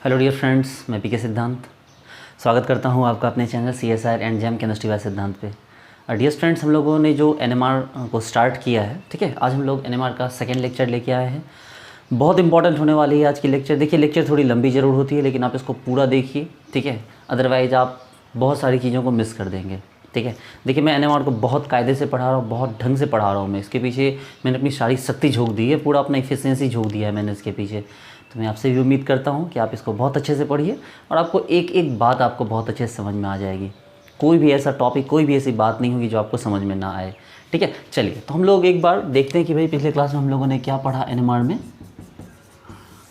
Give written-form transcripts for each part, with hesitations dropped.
Hello dear friends, मैं पीके सिद्धांत स्वागत करता हूं आपका अपने channel CSIR and jam chemistry bye सिद्धांत पे। डियर फ्रेंड्स, हम लोगों ने जो NMR को स्टार्ट किया है, ठीक है, आज हम लोग NMR का सेकेंड लेक्चर लेके आए हैं। बहुत इंपॉर्टेंट होने वाली है आज की लेक्चर। देखिए, लेक्चर थोड़ी लंबी ज़रूर होती है, लेकिन आप इसको पूरा देखिए, ठीक है, अदरवाइज़ आप बहुत सारी चीज़ों को मिस कर देंगे, ठीक है। देखिए, मैं NMR को बहुत कायदे से पढ़ा रहा हूँ, बहुत ढंग से पढ़ा रहा हूँ। मैं इसके पीछे मैंने अपनी सारी शक्ति झोंक दी है, पूरा अपना एफिशिएंसी झोंक दिया है मैंने इसके पीछे। तो मैं आपसे भी उम्मीद करता हूँ कि आप इसको बहुत अच्छे से पढ़िए और आपको एक एक बात आपको बहुत अच्छे से समझ में आ जाएगी। कोई भी ऐसा टॉपिक, कोई भी ऐसी बात नहीं होगी जो आपको समझ में ना आए, ठीक है। चलिए, तो हम लोग एक बार देखते हैं कि भाई पिछले क्लास में हम लोगों ने क्या पढ़ा NMR में।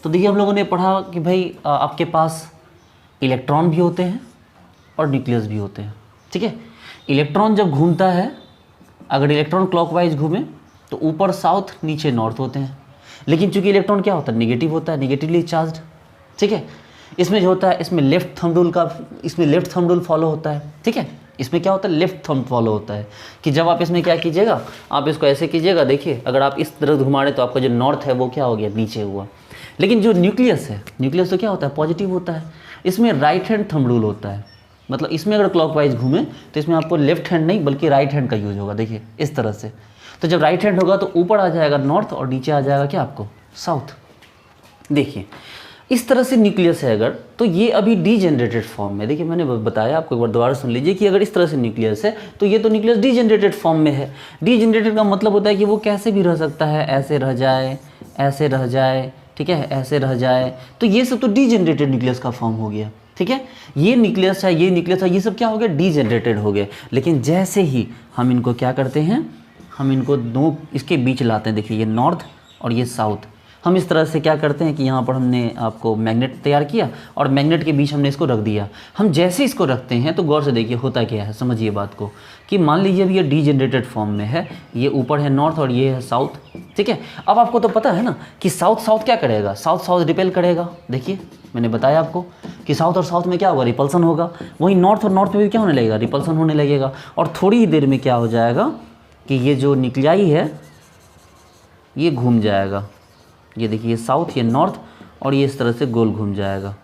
तो देखिए, हम लोगों ने पढ़ा कि भाई आपके पास इलेक्ट्रॉन भी होते हैं और न्यूक्लियस भी होते हैं, ठीक है। इलेक्ट्रॉन जब घूमता है, अगर इलेक्ट्रॉन क्लॉकवाइज घूमे तो ऊपर साउथ, नीचे नॉर्थ होते हैं। लेकिन चूंकि इलेक्ट्रॉन क्या होता है, निगेटिव होता है, निगेटिवली चार्ज्ड, ठीक है। इसमें जो होता है, इसमें लेफ्ट थंब रूल फॉलो होता है, ठीक है। इसमें क्या होता है, लेफ्ट थंब फॉलो होता है कि जब आप इसमें क्या कीजिएगा, आप इसको ऐसे कीजिएगा। देखिए, अगर आप इस तरह घुमा रहे तो आपका जो नॉर्थ है वो क्या हो गया, नीचे हुआ। लेकिन जो न्यूक्लियस है, न्यूक्लियस तो क्या होता है, पॉजिटिव होता है। इसमें राइट हैंड थंब रूल होता है, मतलब इसमें अगर क्लॉकवाइज घूमे तो इसमें आपको लेफ्ट हैंड नहीं बल्कि राइट हैंड का यूज होगा। देखिए, इस तरह से। तो जब राइट हैंड होगा तो ऊपर आ जाएगा नॉर्थ और नीचे आ जाएगा क्या, आपको साउथ। देखिए, इस तरह से न्यूक्लियस है अगर, तो ये अभी डीजेनरेटेड फॉर्म में। देखिए, मैंने बताया आपको, एक बार दोबारा सुन लीजिए कि अगर इस तरह से न्यूक्लियस है तो ये तो न्यूक्लियस डीजेनरेटेड फॉर्म में है। डीजेनरेटेड का मतलब होता है कि वो कैसे भी रह सकता है, ऐसे रह जाए, ऐसे रह जाए, ठीक है, ऐसे रह जाए। तो ये सब तो डीजेनरेटेड न्यूक्लियस का फॉर्म हो गया, ठीक है। ये न्यूक्लियस है, ये न्यूक्लियस है, ये सब क्या हो गया, डीजेनरेटेड हो गए। लेकिन जैसे ही हम इनको क्या करते हैं, हम इनको दो इसके बीच लाते हैं। देखिए, ये नॉर्थ और ये साउथ। हम इस तरह से क्या करते हैं कि यहाँ पर हमने आपको मैग्नेट तैयार किया और मैग्नेट के बीच हमने इसको रख दिया। हम जैसे इसको रखते हैं तो गौर से देखिए होता क्या है, समझिए बात को, कि मान लीजिए अभी ये डीजेनरेटेड फॉर्म में है, ये ऊपर है नॉर्थ और ये है साउथ, ठीक है। अब आपको तो पता है ना कि साउथ क्या करेगा, साउथ रिपेल करेगा। देखिए, मैंने बताया आपको कि साउथ और साउथ में क्या होगा, रिपल्सन होगा। वहीं नॉर्थ और नॉर्थ में भी क्या होने लगेगा, रिपल्सन होने लगेगा। और थोड़ी ही देर में क्या हो जाएगा कि ये जो न्यूक्लियाई है ये घूम जाएगा। ये देखिए, ये साउथ, ये नॉर्थ और ये इस तरह से गोल घूम जाएगा,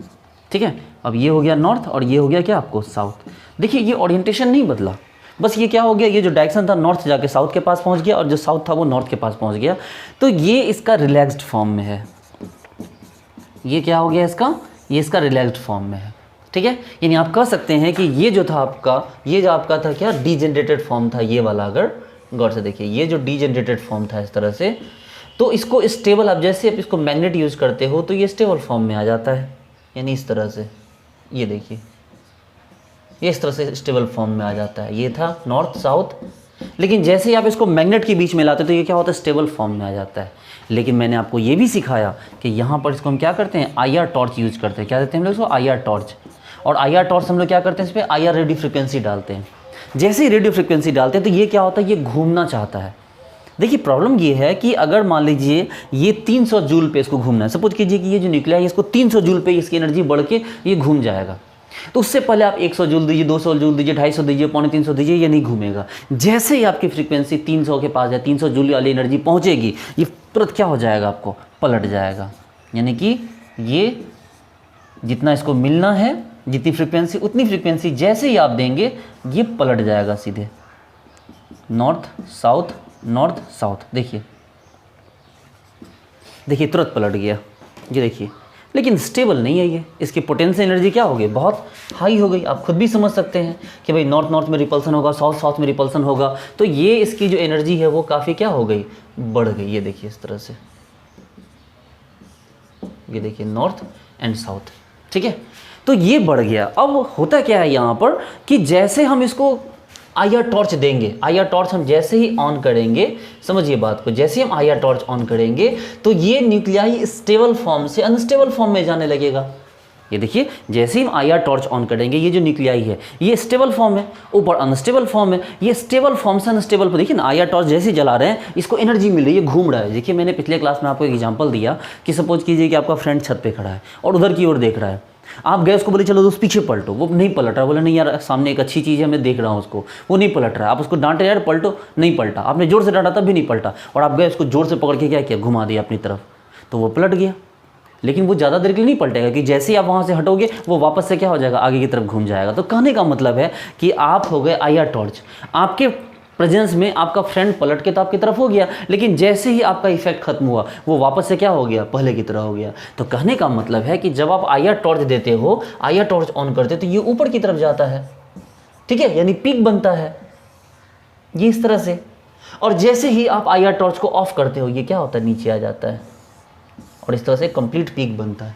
ठीक है। अब ये हो गया नॉर्थ और ये हो गया क्या, आपको साउथ। देखिए, ये ओरिएंटेशन नहीं बदला, बस ये क्या हो गया, ये जो डायरेक्शन था नॉर्थ जाके साउथ के पास पहुंच गया और जो साउथ था वो नॉर्थ के पास पहुंच गया। तो ये इसका रिलैक्स्ड फॉर्म में है। ये क्या हो गया इसका, ये इसका रिलैक्स्ड फॉर्म में है, ठीक है। यानी आप कह सकते हैं कि ये जो था आपका, ये जो आपका था क्या, डीजेनरेटेड फॉर्म था ये वाला। अगर गौर से देखिए, ये जो डीजेनरेटेड फॉर्म था इस तरह से, तो इसको स्टेबल, आप जैसे आप इसको मैग्नेट यूज करते हो तो ये स्टेबल फॉर्म में आ जाता है। यानी इस तरह से, ये देखिए, ये इस तरह से स्टेबल फॉर्म में आ जाता है। ये था नॉर्थ साउथ, लेकिन जैसे ही आप इसको मैग्नेट के बीच में लाते हो तो ये क्या होता है, स्टेबल फॉर्म में आ जाता है। लेकिन मैंने आपको ये भी सिखाया कि यहाँ पर इसको हम क्या करते हैं, IR टॉर्च यूज करते हैं। क्या देते हैं हम लोग इसको, IR टॉर्च। और IR टॉर्च हम लोग क्या करते हैं, इस पर IR रेडियो फ्रिक्वेंसी डालते हैं। जैसे ही रेडियो फ्रिक्वेंसी डालते हैं तो ये क्या होता है, ये घूमना चाहता है। देखिए, प्रॉब्लम ये है कि अगर मान लीजिए ये 300 जूल पे इसको घूमना है, सपोज कीजिए कि ये जो न्यूक्लियाई है इसको 300 जूल पे इसकी एनर्जी बढ़ के ये घूम जाएगा। तो उससे पहले आप 100 जूल दीजिए, 200 जूल दीजिए, 250 दीजिए, 350 दीजिए, ये नहीं घूमेगा। जैसे ही आपकी फ्रीक्वेंसी 300 के पास है, 300 जूल वाली एनर्जी पहुंचेगी, ये तुरंत क्या हो जाएगा, आपको पलट जाएगा। यानी कि ये जितना इसको मिलना है, जितनी फ्रीक्वेंसी उतनी फ्रीक्वेंसी जैसे ही आप देंगे ये पलट जाएगा सीधे, नॉर्थ साउथ, नॉर्थ साउथ। देखिए, देखिए तुरंत पलट गया, ये देखिए। लेकिन स्टेबल नहीं है ये, इसकी पोटेंशियल एनर्जी क्या हो गई, बहुत हाई हो गई। आप खुद भी समझ सकते हैं कि भाई नॉर्थ में रिपल्सन होगा, साउथ में रिपल्सन होगा, तो ये इसकी जो एनर्जी है वो काफ़ी क्या हो गई, बढ़ गई। ये देखिए इस तरह से, ये देखिए नॉर्थ एंड साउथ, ठीक है। तो ये बढ़ गया। अब होता क्या है यहाँ पर कि जैसे हम इसको IR टॉर्च देंगे, IR टॉर्च हम जैसे ही ऑन करेंगे, समझिए बात को, जैसे हम IR टॉर्च ऑन करेंगे तो ये न्यूक्लियाई स्टेबल फॉर्म से अनस्टेबल फॉर्म में जाने लगेगा। ये देखिए, जैसे ही हम IR टॉर्च ऑन करेंगे, ये जो न्यूक्लियाई है ये स्टेबल फॉर्म है, ऊपर अनस्टेबल फॉर्म है, ये स्टेबल फॉर्म से अनस्टेबल पर। देखिए ना, IR टॉर्च जैसे ही जला रहे हैं इसको एनर्जी मिल रही है, घूम रहा है। देखिए, मैंने पिछले क्लास में आपको एक एग्जाम्पल दिया कि सपोज कीजिए कि आपका फ्रेंड छत पर खड़ा है और उधर की ओर देख रहा है। आप गए, उसको बोले चलो दोस्त पीछे पलटो, वो नहीं पलट रहा। बोले नहीं यार, सामने एक अच्छी चीज़ है, मैं देख रहा हूँ उसको, वो नहीं पलट रहा है। आप उसको डांटे, यार पलटो, नहीं पलटा। आपने जोर से डांटा तब भी नहीं पलटा, और आप गए उसको जोर से पकड़ के क्या किया, घुमा दिया अपनी तरफ, तो वो पलट गया। लेकिन वो ज़्यादा देर के लिए नहीं पलटेगा, कि जैसे ही आप वहाँ से हटोगे वो वापस से क्या हो जाएगा, आगे की तरफ घूम जाएगा। तो कहने का मतलब है कि आप हो गए IR टॉर्च, आपके प्रेजेंस में आपका फ्रेंड पलट के तो आपकी तरफ हो गया, लेकिन जैसे ही आपका इफेक्ट खत्म हुआ वो वापस से क्या हो गया, पहले की तरह हो गया। तो कहने का मतलब है कि जब आप IR टॉर्च देते हो, IR टॉर्च ऑन करते हो, तो ये ऊपर की तरफ जाता है, ठीक है, यानी पीक बनता है ये इस तरह से। और जैसे ही आप IR टॉर्च को ऑफ करते हो, ये क्या होता है, नीचे आ जाता है, और इस तरह से कंप्लीट पीक बनता है।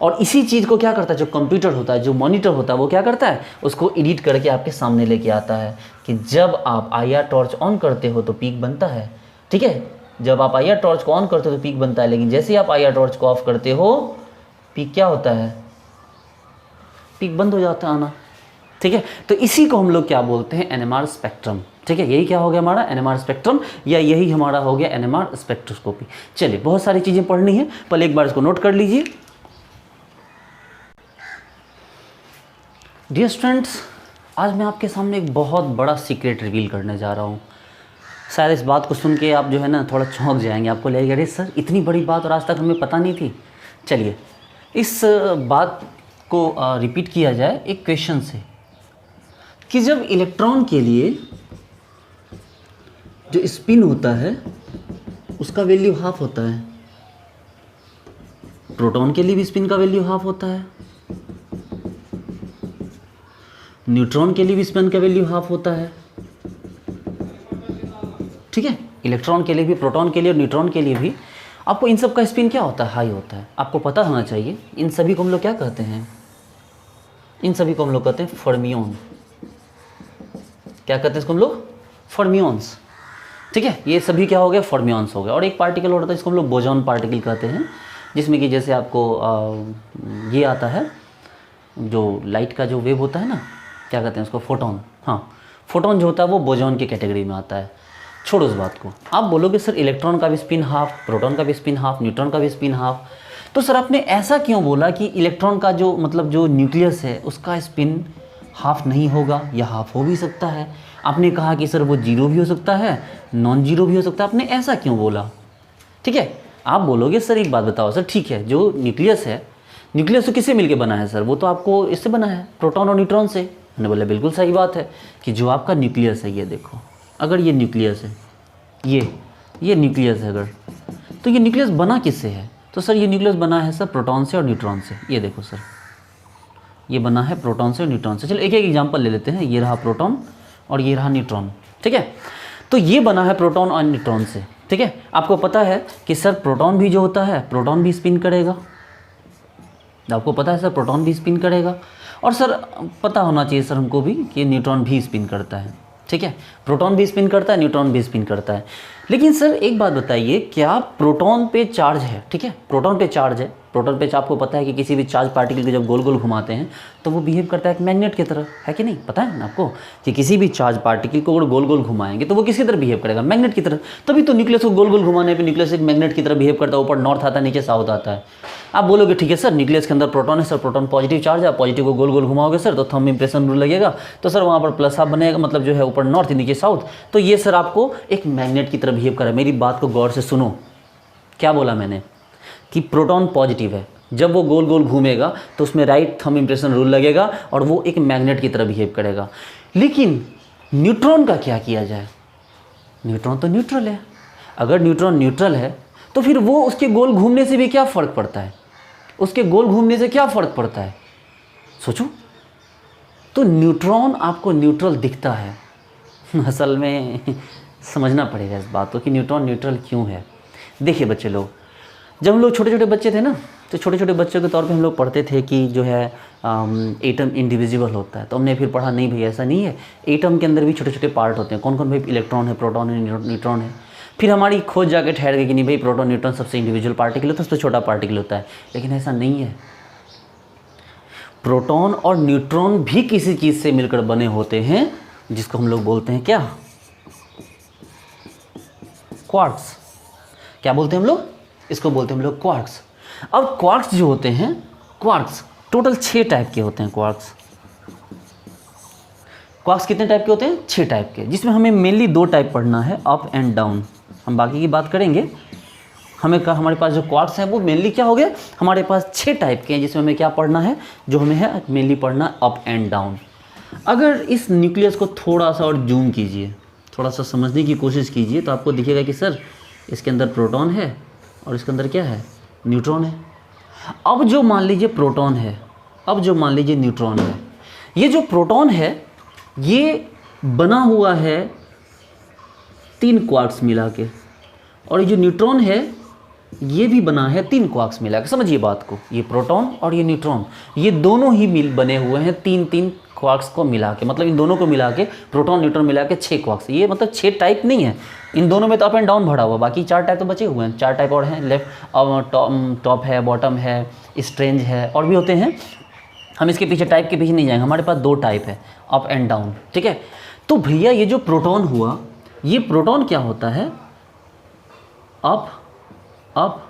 और इसी चीज़ को क्या करता है, जो कंप्यूटर होता है, जो मॉनिटर होता है, वो क्या करता है, उसको एडिट करके आपके सामने लेके आता है कि जब आप IR टॉर्च ऑन करते हो तो पीक बनता है, ठीक है, जब आप IR टॉर्च को ऑन करते हो तो पीक बनता है, लेकिन जैसे ही आप IR टॉर्च को ऑफ करते हो, पीक क्या होता है, पीक बंद हो जाता है आना, ठीक है। तो इसी को हम लोग क्या बोलते हैं, NMR स्पेक्ट्रम, ठीक है। यही क्या हो गया हमारा NMR स्पेक्ट्रम, या यही हमारा हो गया NMR स्पेक्ट्रोस्कोपी। चलिए, बहुत सारी चीज़ें पढ़नी है, पहले एक बार इसको नोट कर लीजिए। डियर स्टूडेंट्स, आज मैं आपके सामने एक बहुत बड़ा सीक्रेट रिवील करने जा रहा हूँ। शायद इस बात को सुन के आप जो है ना थोड़ा चौंक जाएंगे, आपको लगेगा अरे सर इतनी बड़ी बात और आज तक हमें पता नहीं थी। चलिए इस बात को रिपीट किया जाए एक क्वेश्चन से, कि जब इलेक्ट्रॉन के लिए जो स्पिन होता है उसका वैल्यू हाफ होता है, प्रोटॉन के लिए भी स्पिन का वैल्यू हाफ होता है, न्यूट्रॉन के लिए भी स्पिन का वैल्यू हाफ होता है, ठीक है। इलेक्ट्रॉन के लिए भी, प्रोटॉन के लिए और न्यूट्रॉन के लिए भी आपको इन सब का स्पिन क्या होता है, हाई होता है। आपको पता होना चाहिए इन सभी को हम लोग क्या कहते हैं, इन सभी को हम लोग कहते हैं फर्मियन। क्या कहते हैं इसको हम लोग, फर्मियंस, ठीक है। ये सभी क्या हो गया, फर्मियंस हो गया। और एक पार्टिकल होता है जिसको हम लोग बोजॉन पार्टिकल कहते हैं, जिसमें कि जैसे आपको ये आता है, जो लाइट का जो वेव होता है ना, क्या कहते हैं उसको, फोटोन। हाँ, फोटोन जो होता है वो बोजॉन की कैटेगरी में आता है। छोड़ो उस बात को। आप बोलोगे सर इलेक्ट्रॉन का भी स्पिन हाफ, प्रोटॉन का भी स्पिन हाफ, न्यूट्रॉन का भी स्पिन हाफ, तो सर आपने ऐसा क्यों बोला कि इलेक्ट्रॉन का जो मतलब जो न्यूक्लियस है उसका स्पिन हाफ नहीं होगा, या हाफ हो भी सकता है। आपने कहा कि सर वो जीरो भी हो सकता है, नॉन जीरो भी हो सकता है, आपने ऐसा क्यों बोला, ठीक है। आप बोलोगे सर एक बात बताओ सर, ठीक है, जो न्यूक्लियस है, न्यूक्लियस तो किससे मिलके बना है सर, वो तो आपको इससे बना है, प्रोटॉन और न्यूट्रॉन से। मैंने बोला बिल्कुल सही बात है, कि जो आपका न्यूक्लियस है, ये देखो, अगर ये न्यूक्लियस है, ये न्यूक्लियस है अगर, तो ये न्यूक्लियस बना किससे है, तो सर ये न्यूक्लियस बना है सर प्रोटॉन से और न्यूट्रॉन से। ये देखो सर, ये बना है प्रोटॉन से और न्यूट्रॉन से। चलो एक एक एग्जांपल ले लेते हैं, ये रहा प्रोटॉन और ये रहा न्यूट्रॉन, ठीक है। तो ये बना है प्रोटॉन और न्यूट्रॉन से, ठीक है। आपको पता है कि सर प्रोटॉन भी जो होता है, प्रोटॉन भी स्पिन करेगा, आपको पता है सर प्रोटॉन भी स्पिन करेगा, और सर पता होना चाहिए सर हमको भी कि न्यूट्रॉन भी स्पिन करता है, ठीक है। प्रोटॉन भी स्पिन करता है, न्यूट्रॉन भी स्पिन करता है। लेकिन सर एक बात बताइए, क्या प्रोटॉन पे चार्ज है, ठीक है, प्रोटॉन पे चार्ज है, प्रोटॉन पे आपको पता है कि किसी भी चार्ज पार्टिकल को जब गोल गोल घुमाते हैं तो वो बिहेव करता है एक मैग्नेट की तरह, है कि नहीं, पता है ना आपको, कि किसी भी चार्ज पार्टिकल को गोल गोल घुमाएंगे तो वो किसी तरह बिहेव करेगा, मैग्नेट की तरह। तभी तो न्यूक्लियस को गोल गोल घुमाने पर न्यूक्लियस एक मैग्नेट की तरह बिहेव करता है, ऊपर नॉर्थ आता है, नीचे साउथ आता है। आप बोलोगे ठीक है सर, न्यूक्लियस के अंदर प्रोटॉन है सर, प्रोटॉन पॉजिटिव चार्ज है, पॉजिटिव को गोल गोल घुमाओगे सर तो थंब इंप्रेशन रूल लगेगा, तो सर वहाँ पर प्लस हाफ बनेगा, मतलब जो है ऊपर नॉर्थ नीचे साउथ, तो ये सर आपको एक मैग्नेट की तरह बिहेव करे। मेरी बात को गौर से सुनो, क्या बोला मैंने, कि प्रोटॉन पॉजिटिव है, जब वो गोल गोल घूमेगा तो उसमें राइट थंब इंप्रेशन रूल लगेगा और वो एक मैग्नेट की तरह बिहेव करेगा। लेकिन न्यूट्रॉन का क्या किया जाए, न्यूट्रॉन तो न्यूट्रल है। अगर न्यूट्रॉन न्यूट्रल है तो फिर वो उसके गोल घूमने से भी क्या फ़र्क पड़ता है, उसके गोल घूमने से क्या फ़र्क पड़ता है, सोचो। तो न्यूट्रॉन आपको न्यूट्रल दिखता है, असल में समझना पड़ेगा इस बात को कि न्यूट्रॉन न्यूट्रल क्यों है। देखिए बच्चे लोग, जब हम लोग छोटे छोटे बच्चे थे ना, तो छोटे छोटे बच्चों के तौर पे हम लोग पढ़ते थे कि जो है एटम इंडिविजुअल होता है, तो हमने फिर पढ़ा नहीं भाई ऐसा नहीं है, एटम के अंदर भी छोटे छोटे पार्ट होते हैं। कौन कौन भाई, इलेक्ट्रॉन है, प्रोटॉन है, न्यूट्रॉन है। फिर हमारी खोज जाके ठहर गई कि नहीं भाई प्रोटॉन न्यूट्रॉन सबसे इंडिविजुअल पार्टिकल होता है, सबसे छोटा पार्टिकल होता है। लेकिन ऐसा नहीं है, प्रोटॉन और न्यूट्रॉन भी किसी चीज़ से मिलकर बने होते हैं, जिसको हम लोग बोलते हैं क्या, क्वार्क्स। क्या बोलते हैं हम लोग, इसको बोलते हैं हम लोग क्वार्क्स। अब क्वार्क्स जो होते हैं, क्वार्क्स टोटल 6 टाइप के होते हैं। क्वार्क्स कितने टाइप के होते हैं, 6 टाइप के, जिसमें हमें मेनली 2 टाइप पढ़ना है, अप एंड डाउन। हम बाकी की बात करेंगे, हमारे पास जो क्वार्क्स हैं वो मेनली क्या हो गए, हमारे पास 6 टाइप के हैं, जिसमें हमें क्या पढ़ना है, जो हमें है मेनली पढ़ना अप एंड डाउन। अगर इस न्यूक्लियस को थोड़ा सा और जूम कीजिए, थोड़ा सा समझने की कोशिश कीजिए, तो आपको दिखेगा कि सर इसके अंदर प्रोटॉन है और इसके अंदर क्या है, न्यूट्रॉन है। अब जो मान लीजिए प्रोटॉन है, अब जो मान लीजिए न्यूट्रॉन है, ये जो प्रोटॉन है ये बना हुआ है 3 क्वार्क्स मिला के, और ये जो न्यूट्रॉन है ये भी बना है 3 क्वार्क्स मिला के। समझिए बात को, ये प्रोटॉन और ये न्यूट्रॉन ये दोनों ही बने हुए हैं 3 क्वार्क्स को मिला के, मतलब इन दोनों को मिला के प्रोटॉन न्यूट्रॉन मिला के 6 क्वार्क्स। ये मतलब 6 टाइप नहीं है, इन दोनों में तो अप एंड डाउन भरा हुआ, बाकी 4 टाइप तो बचे हुए हैं। 4 टाइप और हैं, लेफ्ट टॉप है, बॉटम है, स्ट्रेंज है, और भी होते हैं। हम इसके पीछे टाइप के पीछे नहीं जाएंगे, हमारे पास 2 टाइप है, अप एंड डाउन, ठीक है। तो भैया ये जो प्रोटॉन हुआ, ये प्रोटॉन क्या होता है, अप अप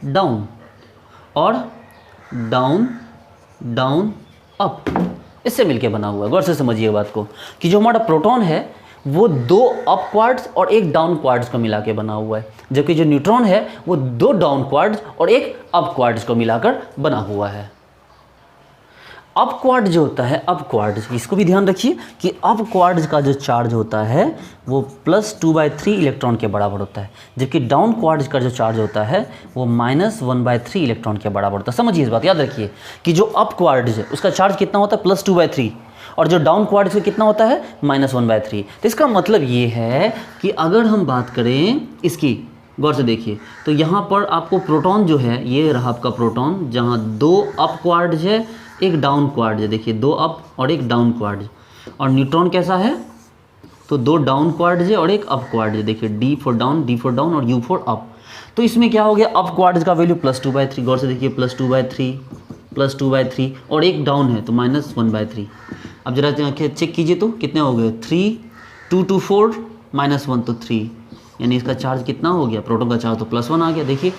डाउन और डाउन डाउन अप, इससे मिलके बना हुआ है। गौर से समझिए बात को कि जो हमारा प्रोटॉन है वो 2 अप क्वार्ट्स और 1 डाउन क्वार्ट्स को मिला के बना हुआ है, जबकि जो न्यूट्रॉन है वो 2 डाउन क्वार्ट्स और 1 अप क्वार्ट्स को मिलाकर बना हुआ है। अप क्वार्ट जो होता है, अप क्वार्ट, इसको भी ध्यान रखिए कि अप क्वार्ट का जो चार्ज होता है वो +2/3 इलेक्ट्रॉन के बराबर होता है, जबकि डाउन क्वार्ट का जो चार्ज होता है वो -1/3 इलेक्ट्रॉन के बराबर होता है। समझिए इस बात, याद रखिए कि जो अप क्वार्ट है उसका चार्ज कितना होता है, +2/3, और जो डाउन क्वार्ट से कितना होता है, -1/3। तो इसका मतलब ये है कि अगर हम बात करें इसकी, गौर से देखिए, तो यहाँ पर आपको प्रोटॉन जो है, ये रहा आपका प्रोटॉन, जहाँ 2 अप क्वार्ट है, 1 डाउन क्वार्ट है, देखिए 2 अप और 1 डाउन क्वार्ट। और न्यूट्रॉन कैसा है, तो 2 डाउन क्वार्ट है और 1 अप क्वार्ट है, देखिए D फॉर डाउन और U फॉर अप। तो इसमें क्या हो गया, अप क्वार्ट का वैल्यू +2/3, गौर से देखिए +2/3 और 1 डाउन है तो -1/3। अब जरा चेक कीजिए तो कितने हो गए, 3 2 2 4 -1 तो 3, यानी इसका चार्ज कितना हो गया, प्रोटॉन का चार्ज तो +1 आ गया। देखिए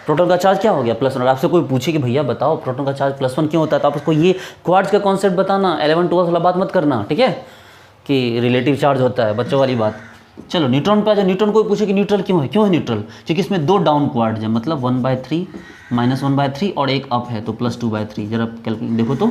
प्रोटॉन का चार्ज क्या हो गया, +1। और आपसे कोई पूछे कि भैया बताओ प्रोटॉन का चार्ज +1 क्यों होता है, तो आप उसको ये क्वार्ट्स का कॉन्सेप्ट बताना, 11 12 वाला बात मत करना, ठीक है, कि रिलेटिव चार्ज होता है, बच्चों वाली बात। चलो न्यूट्रॉन पे आ जाए। न्यूट्रॉन कोई पूछे कि न्यूट्रल क्यों है न्यूट्रल, क्योंकि इसमें 2 डाउन क्वार्ट्स है, मतलब 1/3 -1/3 और 1 अप है तो +2/3। जरा कैलकुलेट देखो तो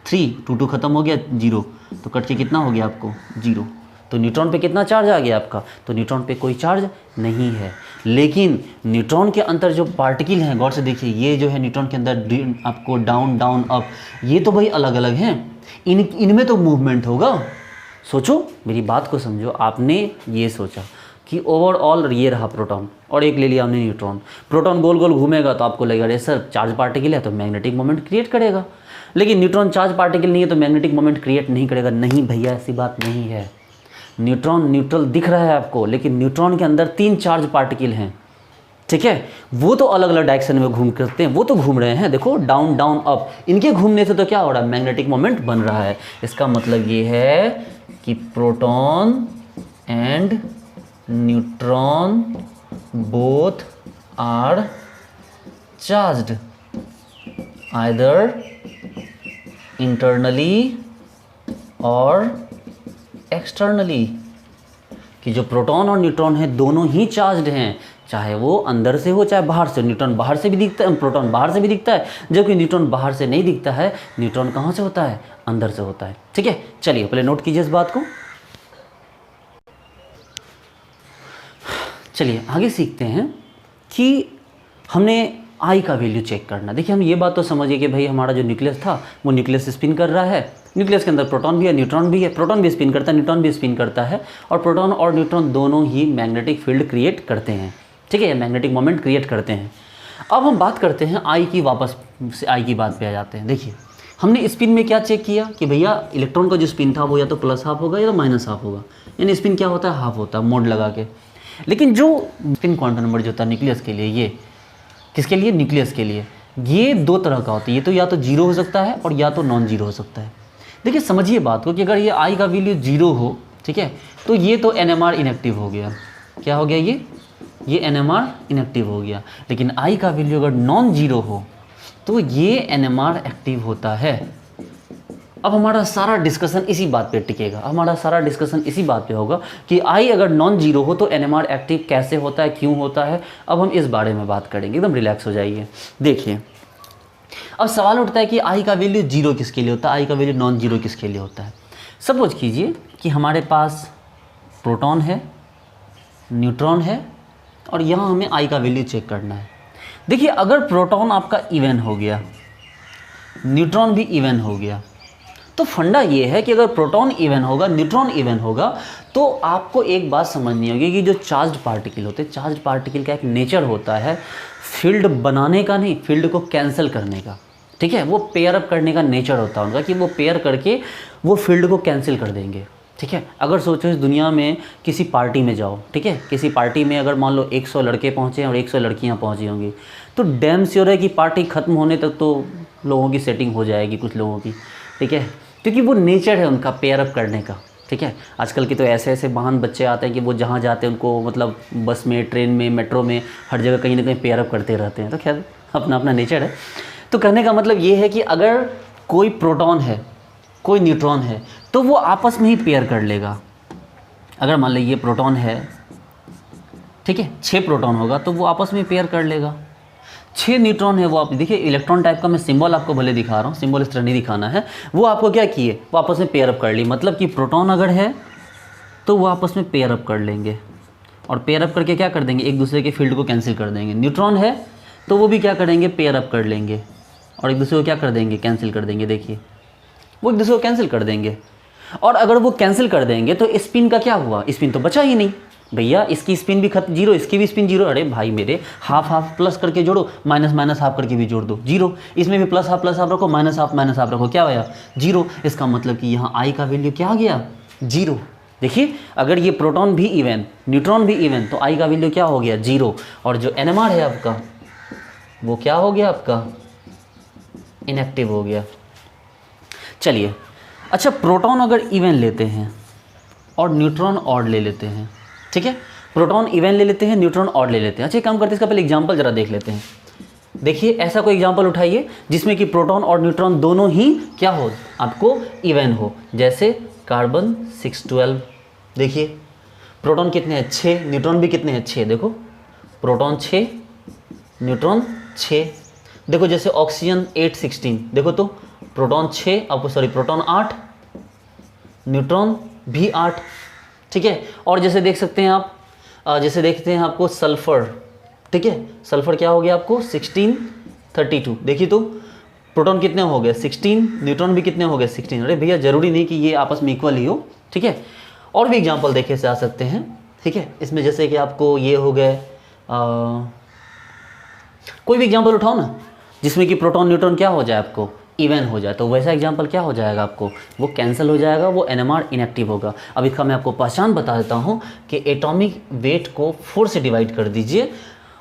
3 2 2 खत्म हो गया, 0, तो कट के कितना हो गया आपको, 0। तो न्यूट्रॉन पे कितना चार्ज आ गया आपका, तो न्यूट्रॉन पे कोई चार्ज नहीं है। लेकिन न्यूट्रॉन के अंदर जो पार्टिकल हैं, गौर से देखिए, ये जो है न्यूट्रॉन के अंदर आपको डाउन डाउन अप, ये तो भाई अलग अलग हैं, इनमें तो मूवमेंट होगा। सोचो, मेरी बात को समझो। आपने ये सोचा कि ओवरऑल ये रहा प्रोटॉन और एक ले लिया हमने न्यूट्रॉन, प्रोटॉन गोल गोल घूमेगा तो आपको लगेगा अरे सर चार्ज पार्टिकल है तो मैग्नेटिक मोमेंट क्रिएट करेगा, लेकिन न्यूट्रॉन चार्ज पार्टिकल नहीं है तो मैग्नेटिक मोमेंट क्रिएट नहीं करेगा। नहीं भैया, ऐसी बात नहीं है। न्यूट्रॉन न्यूट्रल दिख रहा है आपको, लेकिन न्यूट्रॉन के अंदर 3 चार्ज पार्टिकल हैं, ठीक है, वो तो अलग अलग डायरेक्शन में घूम करते हैं, वो तो घूम रहे हैं, देखो डाउन डाउन अप, इनके घूमने से तो क्या हो रहा है, मैग्नेटिक मोमेंट बन रहा है। इसका मतलब ये है कि proton and neutron both are charged either internally और एक्सटर्नली, कि जो प्रोटॉन और न्यूट्रॉन है दोनों ही चार्ज्ड हैं, चाहे वो अंदर से हो चाहे बाहर से। न्यूट्रॉन बाहर से भी दिखता है, प्रोटॉन बाहर से भी दिखता है, जबकि न्यूट्रॉन बाहर से नहीं दिखता है। न्यूट्रॉन कहाँ से होता है, अंदर से होता है, ठीक है। चलिए पहले नोट कीजिए इस बात को। चलिए आगे सीखते हैं कि हमने आई का वैल्यू चेक करना। देखिए हम ये बात तो समझिए कि भाई हमारा जो न्यूक्लियस था वो न्यूक्लियस स्पिन कर रहा है, न्यूक्लियस के अंदर प्रोटॉन भी है, न्यूट्रॉन भी है, प्रोटॉन भी स्पिन करता है, न्यूट्रॉन भी स्पिन करता है, और प्रोटॉन और न्यूट्रॉन दोनों ही मैग्नेटिक फील्ड क्रिएट करते हैं, ठीक है, मैग्नेटिक मोमेंट क्रिएट करते हैं। अब हम बात करते हैं आई की, वापस से आई की बात पे आ जाते हैं। देखिए हमने स्पिन में क्या चेक किया कि भैया इलेक्ट्रॉन का जो स्पिन था वो या तो +½ होगा या तो -½ होगा, यानी स्पिन क्या होता है, हाफ होता है, मोड लगा के। लेकिन जो स्पिन क्वांटम नंबर जो होता है न्यूक्लियस के लिए, ये किसके लिए, न्यूक्लियस के लिए, ये 2 तरह का होता है, ये तो या तो 0 हो सकता है और या तो नॉन 0 हो सकता है। देखिए समझिए बात को कि अगर ये आई का वैल्यू 0 हो, ठीक है, तो ये तो NMR इनएक्टिव हो गया। क्या हो गया, ये NMR इनएक्टिव हो गया। लेकिन आई का वैल्यू अगर नॉन 0 हो तो ये NMR एक्टिव होता है। अब हमारा सारा डिस्कशन इसी बात पे टिकेगा, हमारा सारा डिस्कशन इसी बात पे होगा कि आई अगर नॉन जीरो हो तो एनएमआर एक्टिव कैसे होता है, क्यों होता है। अब हम इस बारे में बात करेंगे, एकदम रिलैक्स हो जाइए। देखिए अब सवाल उठता है कि आई का वैल्यू जीरो किसके लिए होता है, आई का वैल्यू नॉन जीरो किसके लिए होता है। सपोज कीजिए कि हमारे पास प्रोटॉन है, न्यूट्रॉन है और यहाँ हमें आई का वैल्यू चेक करना है। देखिए अगर प्रोटॉन आपका इवन हो गया, न्यूट्रॉन भी इवन हो गया, तो फंडा ये है कि अगर प्रोटॉन इवन होगा, न्यूट्रॉन इवन होगा, तो आपको एक बात समझनी होगी कि जो चार्ज्ड पार्टिकल होते हैं, चार्ज्ड पार्टिकल का एक नेचर होता है फील्ड बनाने का नहीं, फील्ड को कैंसिल करने का। ठीक है, वो पेयर अप करने का नेचर होता है उनका कि वो पेयर करके वो फील्ड को कैंसिल कर देंगे। ठीक है, अगर सोचो इस दुनिया में किसी पार्टी में जाओ, ठीक है, किसी पार्टी में अगर मान लो 100 लड़के पहुँचे और 100 लड़कियाँ पहुँची होंगी, तो डैम श्योर है कि पार्टी ख़त्म होने तक तो लोगों की सेटिंग हो जाएगी, कुछ लोगों की। ठीक है, क्योंकि वो नेचर है उनका पेयर अप करने का। ठीक है, आजकल के तो ऐसे ऐसे महान बच्चे आते हैं कि वो जहाँ जाते हैं उनको मतलब बस में, ट्रेन में, मेट्रो में, हर जगह कहीं ना कहीं पेयर अप करते रहते हैं। तो खैर अपना अपना नेचर है। तो कहने का मतलब ये है कि अगर कोई प्रोटॉन है, कोई न्यूट्रॉन है, तो वो आपस में ही पेयर कर लेगा। अगर मान लीजिए प्रोटॉन है, ठीक है, 6 प्रोटॉन होगा तो वो आपस में पेयर कर लेगा। 6 न्यूट्रॉन है, वो आप देखिए इलेक्ट्रॉन टाइप का मैं सिंबल आपको भले दिखा रहा हूँ, सिंबल इस तरह नहीं दिखाना है। वो आपको क्या किए, वो आपस में पेयर अप कर ली। मतलब कि प्रोटॉन अगर है तो वो आपस में पेयर अप कर लेंगे और पेयर अप करके क्या कर देंगे, एक दूसरे के फील्ड को कैंसिल कर देंगे। न्यूट्रॉन है तो वो भी क्या करेंगे, पेयर अप कर लेंगे और एक दूसरे को क्या कर देंगे, कैंसिल कर देंगे। देखिए वो एक दूसरे को कैंसिल कर देंगे। और अगर वो कैंसिल कर देंगे तो स्पिन का क्या हुआ, स्पिन तो बचा ही नहीं भैया, इसकी स्पिन भी खत्म, जीरो, इसकी भी स्पिन जीरो। अरे भाई मेरे, हाफ हाफ प्लस करके जोड़ो, माइनस माइनस हाफ करके भी जोड़ दो, जीरो। इसमें भी प्लस हाफ रखो, माइनस हाफ रखो, क्या आया, जीरो। इसका मतलब कि यहाँ आई का वैल्यू क्या आ गया, जीरो। देखिए अगर ये प्रोटॉन भी इवन, न्यूट्रॉन भी इवन, तो आई का वैल्यू क्या हो गया, जीरो। और जो एनएमआर है आपका वो क्या हो गया, आपका इनएक्टिव हो गया। चलिए अच्छा, प्रोटॉन अगर इवन लेते हैं और न्यूट्रॉन ऑड ले लेते हैं, ठीक है, प्रोटॉन इवन ले लेते हैं, न्यूट्रॉन ऑड ले लेते हैं। अच्छा काम करते हैं, इसका पहले एग्जांपल जरा देख लेते हैं। देखिए ऐसा कोई एग्जांपल उठाइए जिसमें कि प्रोटॉन और न्यूट्रॉन दोनों ही क्या हो, आपको इवन हो। जैसे कार्बन 612, देखिए प्रोटॉन कितने हैं, 6, न्यूट्रॉन भी कितने हैं, 6। देखो प्रोटॉन 6, न्यूट्रॉन 6। देखो जैसे ऑक्सीजन 816, देखो तो प्रोटॉन 6, आपको सॉरी प्रोटॉन 8, न्यूट्रॉन भी 8। ठीक है, और जैसे देख सकते हैं आप, जैसे देखते हैं आपको सल्फर, ठीक है, सल्फर क्या हो गया आपको 1632। देखिए तो प्रोटॉन कितने हो गए 16, न्यूट्रॉन भी कितने हो गए 16। अरे भैया जरूरी नहीं कि ये आपस में इक्वल ही हो। ठीक है, और भी एग्जांपल देखे से आ सकते हैं। ठीक है, इसमें जैसे कि आपको ये हो गए, कोई भी एग्जांपल उठाओ ना जिसमें कि प्रोटॉन न्यूट्रॉन क्या हो जाए, आपको इवन हो जाए, तो वैसा एग्जांपल क्या हो जाएगा, आपको वो कैंसिल हो जाएगा, वो एनएमआर इनएक्टिव होगा। अब इसका मैं आपको पहचान बता देता हूँ कि एटॉमिक वेट को 4 से डिवाइड कर दीजिए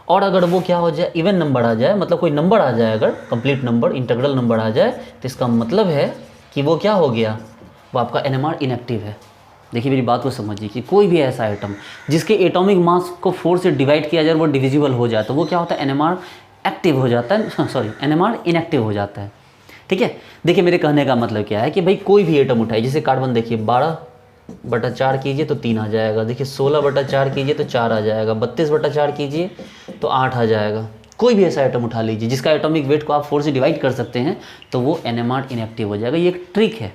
और अगर वो क्या हो जाए, इवन नंबर आ जाए, मतलब कोई नंबर आ जाए, अगर कंप्लीट नंबर, इंटीग्रल नंबर आ जाए, तो इसका मतलब है कि वो क्या हो गया, वो आपका एनएमआर इनएक्टिव है। देखिए मेरी बात को समझिए कि कोई भी ऐसा आइटम जिसके एटॉमिक मास को 4 से डिवाइड किया जाए, वो डिविजिबल हो जाए, तो वो क्या होता है, एनएमआर एक्टिव हो जाता है, सॉरी एनएमआर इनएक्टिव हो जाता है। ठीक है, देखिए मेरे कहने का मतलब क्या है कि भाई कोई भी एटम उठाइए, जैसे कार्बन देखिए 12/4 कीजिए तो 3 आ जाएगा, देखिए 16/4 कीजिए तो 4 आ जाएगा, 32/4 कीजिए तो 8 आ जाएगा। कोई भी ऐसा आइटम उठा लीजिए जिसका एटॉमिक वेट को आप 4 से डिवाइड कर सकते हैं, तो वो एनएमआर इनएक्टिव हो जाएगा। ये एक ट्रिक है,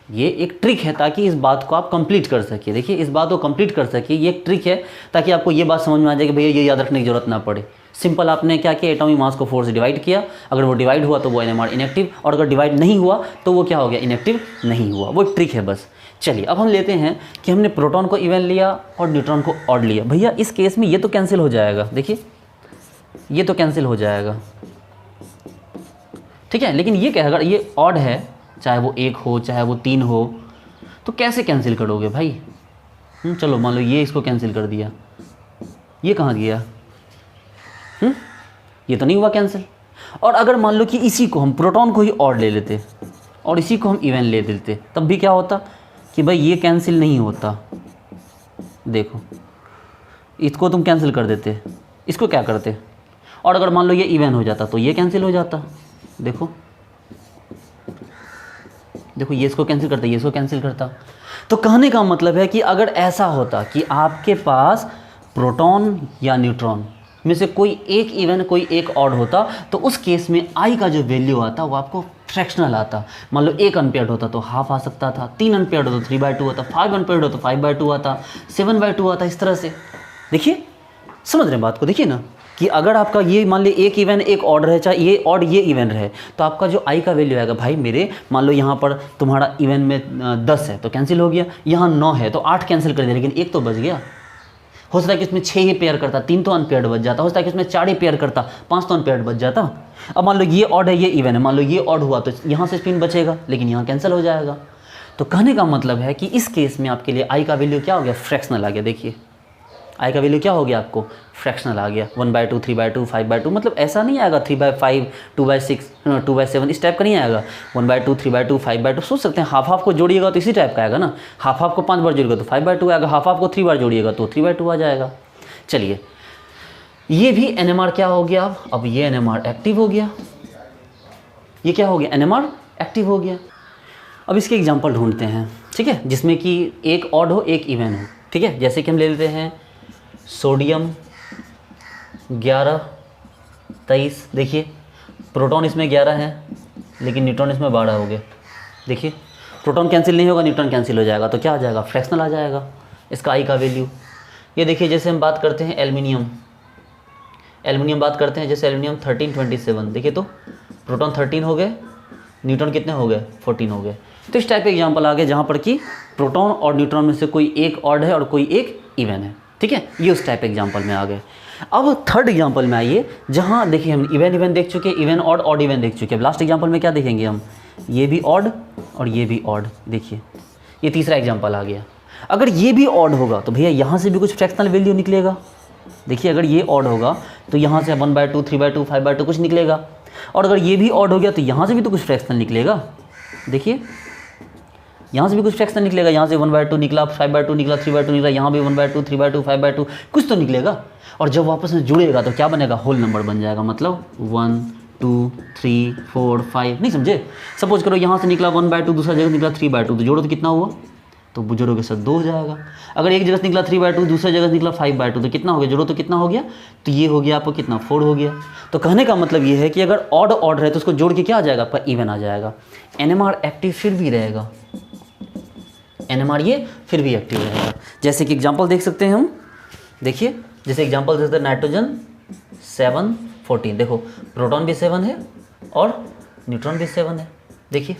ये एक ट्रिक है ताकि इस बात को आप कंप्लीट कर सकिए। देखिए इस बात को कंप्लीट कर सकिए, ये एक ट्रिक है ताकि आपको ये बात समझ में आ जाए कि भैया ये याद रखने की जरूरत ना पड़े। सिंपल आपने क्या किया, एटॉमिक मास को 4 से डिवाइड किया, अगर वो डिवाइड हुआ तो वो एनएमआर इनएक्टिव, और अगर डिवाइड नहीं हुआ तो वो क्या हो गया, इनएक्टिव नहीं हुआ। वो ट्रिक है बस। चलिए अब हम लेते हैं कि हमने प्रोटॉन को इवन लिया और न्यूट्रॉन को ऑड लिया। भैया इस केस में ये तो कैंसिल हो जाएगा, देखिए ये तो कैंसिल हो जाएगा। ठीक है, लेकिन ये क्या, अगर ये ऑड है, चाहे वो 1 हो चाहे वो 3 हो, तो कैसे कैंसिल करोगे भाई। चलो मान लो ये इसको कैंसिल कर दिया, ये कहाँ गया, ये तो नहीं हुआ कैंसिल। और अगर मान लो कि इसी को हम प्रोटॉन को ही ऑड ले लेते और इसी को हम इवन ले लेते, तब भी क्या होता कि भाई ये कैंसिल नहीं होता। देखो इसको तुम कैंसिल कर देते, इसको क्या करते, और अगर मान लो ये इवन हो जाता तो ये कैंसिल हो जाता। देखो देखो ये इसको कैंसिल करता, ये इसको कैंसिल करता। तो कहने का मतलब है कि अगर ऐसा होता कि आपके पास प्रोटॉन या न्यूट्रॉन में से कोई एक इवन कोई एक ऑड होता, तो उस केस में आई का जो वैल्यू आता वो आपको फ्रैक्शनल आता। मान लो 1 अनपेयर्ड होता तो हाफ आ सकता था, 3 अनपेयर्ड होता तो 3/2 आता, 5 अनपेयर्ड होता तो 5/2 आता, 7/2 आता, इस तरह से। देखिए समझ रहे हैं बात को, देखिए ना कि अगर आपका ये मान ली एक इवन एक ऑड रहे, चाहे ये ऑड ये इवन रहे, तो आपका जो आई का वैल्यू आएगा, भाई मेरे मान लो यहाँ पर तुम्हारा इवन में 10 है तो कैंसिल हो गया, यहाँ 9 है तो 8 कैंसिल कर दिया, लेकिन एक तो बच गया। हो सकता है कि इसमें 6 ही पेयर करता, 3 तो अनपेयर्ड बच जाता, हो सकता है कि इसमें 4 ही पेयर करता, 5 तो अनपेयर्ड बच जाता। अब मान लो ये ऑड है ये इवन है, मान लो ये ऑड हुआ तो यहाँ से स्पिन बचेगा, लेकिन यहाँ कैंसिल हो जाएगा। तो कहने का मतलब है कि इस केस में आपके लिए आई का वैल्यू क्या हो गया, फ्रैक्शनल आ गया। देखिए आई का वैल्यू क्या हो गया आपको, फ्रैक्शनल आ गया। 1/2, 3/2, 5/2, मतलब ऐसा नहीं आएगा 3/5, 2/6, 2/7, इस टाइप का नहीं आएगा। 1/2, 3/2, 5/2, सोच सकते हैं हाफ हाफ को जोड़िएगा तो इसी टाइप का आएगा ना। हाफ हाफ को 5 बार जोड़िएगा तो 5/2 आएगा, हाफ हाफ को 3 बार जोड़िएगा तो 3/2 आ जाएगा। चलिए ये भी NMR क्या हो गया, अब ये NMR एक्टिव हो गया। ये क्या हो गया, NMR एक्टिव हो गया। अब इसके एग्जांपल ढूंढते हैं, ठीक है, जिसमें कि एक ऑड हो एक इवन हो, ठीक है। जैसे कि हम ले लेते हैं सोडियम 11, 23। देखिए प्रोटॉन इसमें 11 है लेकिन न्यूट्रॉन इसमें 12 हो गए। देखिए प्रोटॉन कैंसिल नहीं होगा, न्यूट्रॉन कैंसिल हो जाएगा, तो क्या आ जाएगा, फ्रैक्शनल आ जाएगा इसका आई का वैल्यू। ये देखिए जैसे हम बात करते हैं एल्युमिनियम बात करते हैं, जैसे एल्युमिनियम 1327, देखिए तो प्रोटॉन 13 हो गए, न्यूट्रॉन कितने हो गए, 14 हो गए। तो इस टाइप के एग्जांपल आ गए जहाँ पर कि प्रोटॉन और न्यूट्रॉन में से कोई एक ऑड है और कोई एक इवन है, ठीक है। ये उस टाइप एग्जांपल में आ गए। अब थर्ड एग्जांपल में आइए, जहाँ देखिए हम इवन देख चुके, इवन ऑड इवन देख चुके। अब लास्ट एग्जांपल में क्या देखेंगे हम, ये भी ऑड और ये भी ऑड। देखिए ये तीसरा एग्जांपल आ गया। अगर ये भी ऑड होगा तो भैया यहाँ से भी कुछ फ्रैक्शनल वैल्यू निकलेगा। देखिए अगर ये ऑड होगा तो यहाँ से 1/2, 3/2, 5/2 कुछ निकलेगा, और अगर ये भी ऑड हो गया तो यहाँ से भी तो कुछ फ्रैक्शनल निकलेगा। देखिए यहाँ से भी कुछ फ्रैक्शनल निकलेगा, यहाँ से 1/2 निकला, 5/2 निकला, 3/2 निकला, यहाँ भी 1/2, 3/2, 5/2 कुछ तो निकलेगा। और जब वापस में जुड़ेगा तो क्या बनेगा, होल नंबर बन जाएगा, मतलब 1, 2, 3, 4, 5। नहीं समझे, सपोज करो यहाँ से निकला 1/2, दूसरा जगह निकला 3/2, तो जोड़ो तो कितना हुआ, तो जोड़ोगे सर 2 हो जाएगा। अगर एक जगह से निकला 3/2, दूसरी जगह से निकला 5/2, तो कितना हो गया, जोड़ो तो कितना हो गया, तो ये हो गया आपको कितना, 4 हो गया। तो कहने का मतलब ये है कि अगर ऑड रहे तो उसको जोड़ के क्या आ जाएगा, आपका इवन आ जाएगा। NMR एक्टिव फिर भी रहेगा, NMR ये फिर भी एक्टिव रहेगा। जैसे कि एग्जांपल देख सकते हैं हम, देखिए जैसे एग्जांपल देख सकते हैं नाइट्रोजन 7, 14। देखो प्रोटॉन भी 7 है और न्यूट्रॉन भी 7 है। देखिए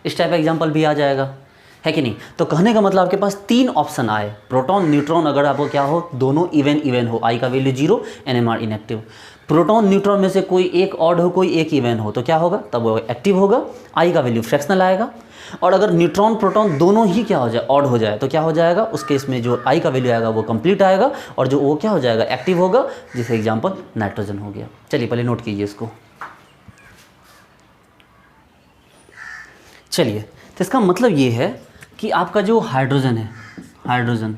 इस टाइप का एग्जांपल भी आ जाएगा, है कि नहीं। तो कहने का मतलब आपके पास 3 ऑप्शन आए, प्रोटॉन न्यूट्रॉन अगर आपको क्या हो, दोनों इवन हो, आई का value 0, NMR inactive. Proton neutron में से कोई एक ऑड हो कोई एक इवन हो, तो क्या होगा, तब वो एक्टिव होगा, आई का वैल्यू फ्रैक्शनल आएगा। और अगर न्यूट्रॉन प्रोटॉन दोनों ही क्या हो जाए, ऑड हो जाए, तो क्या हो जाएगा, उस केस में जो आई का वैल्यू आएगा वो कंप्लीट आएगा, और जो वो क्या हो जाएगा, एक्टिव होगा, जैसे एग्जांपल नाइट्रोजन हो गया। चलिए पहले नोट कीजिए इसको। चलिए तो इसका मतलब ये है कि आपका जो हाइड्रोजन है, हाइड्रोजन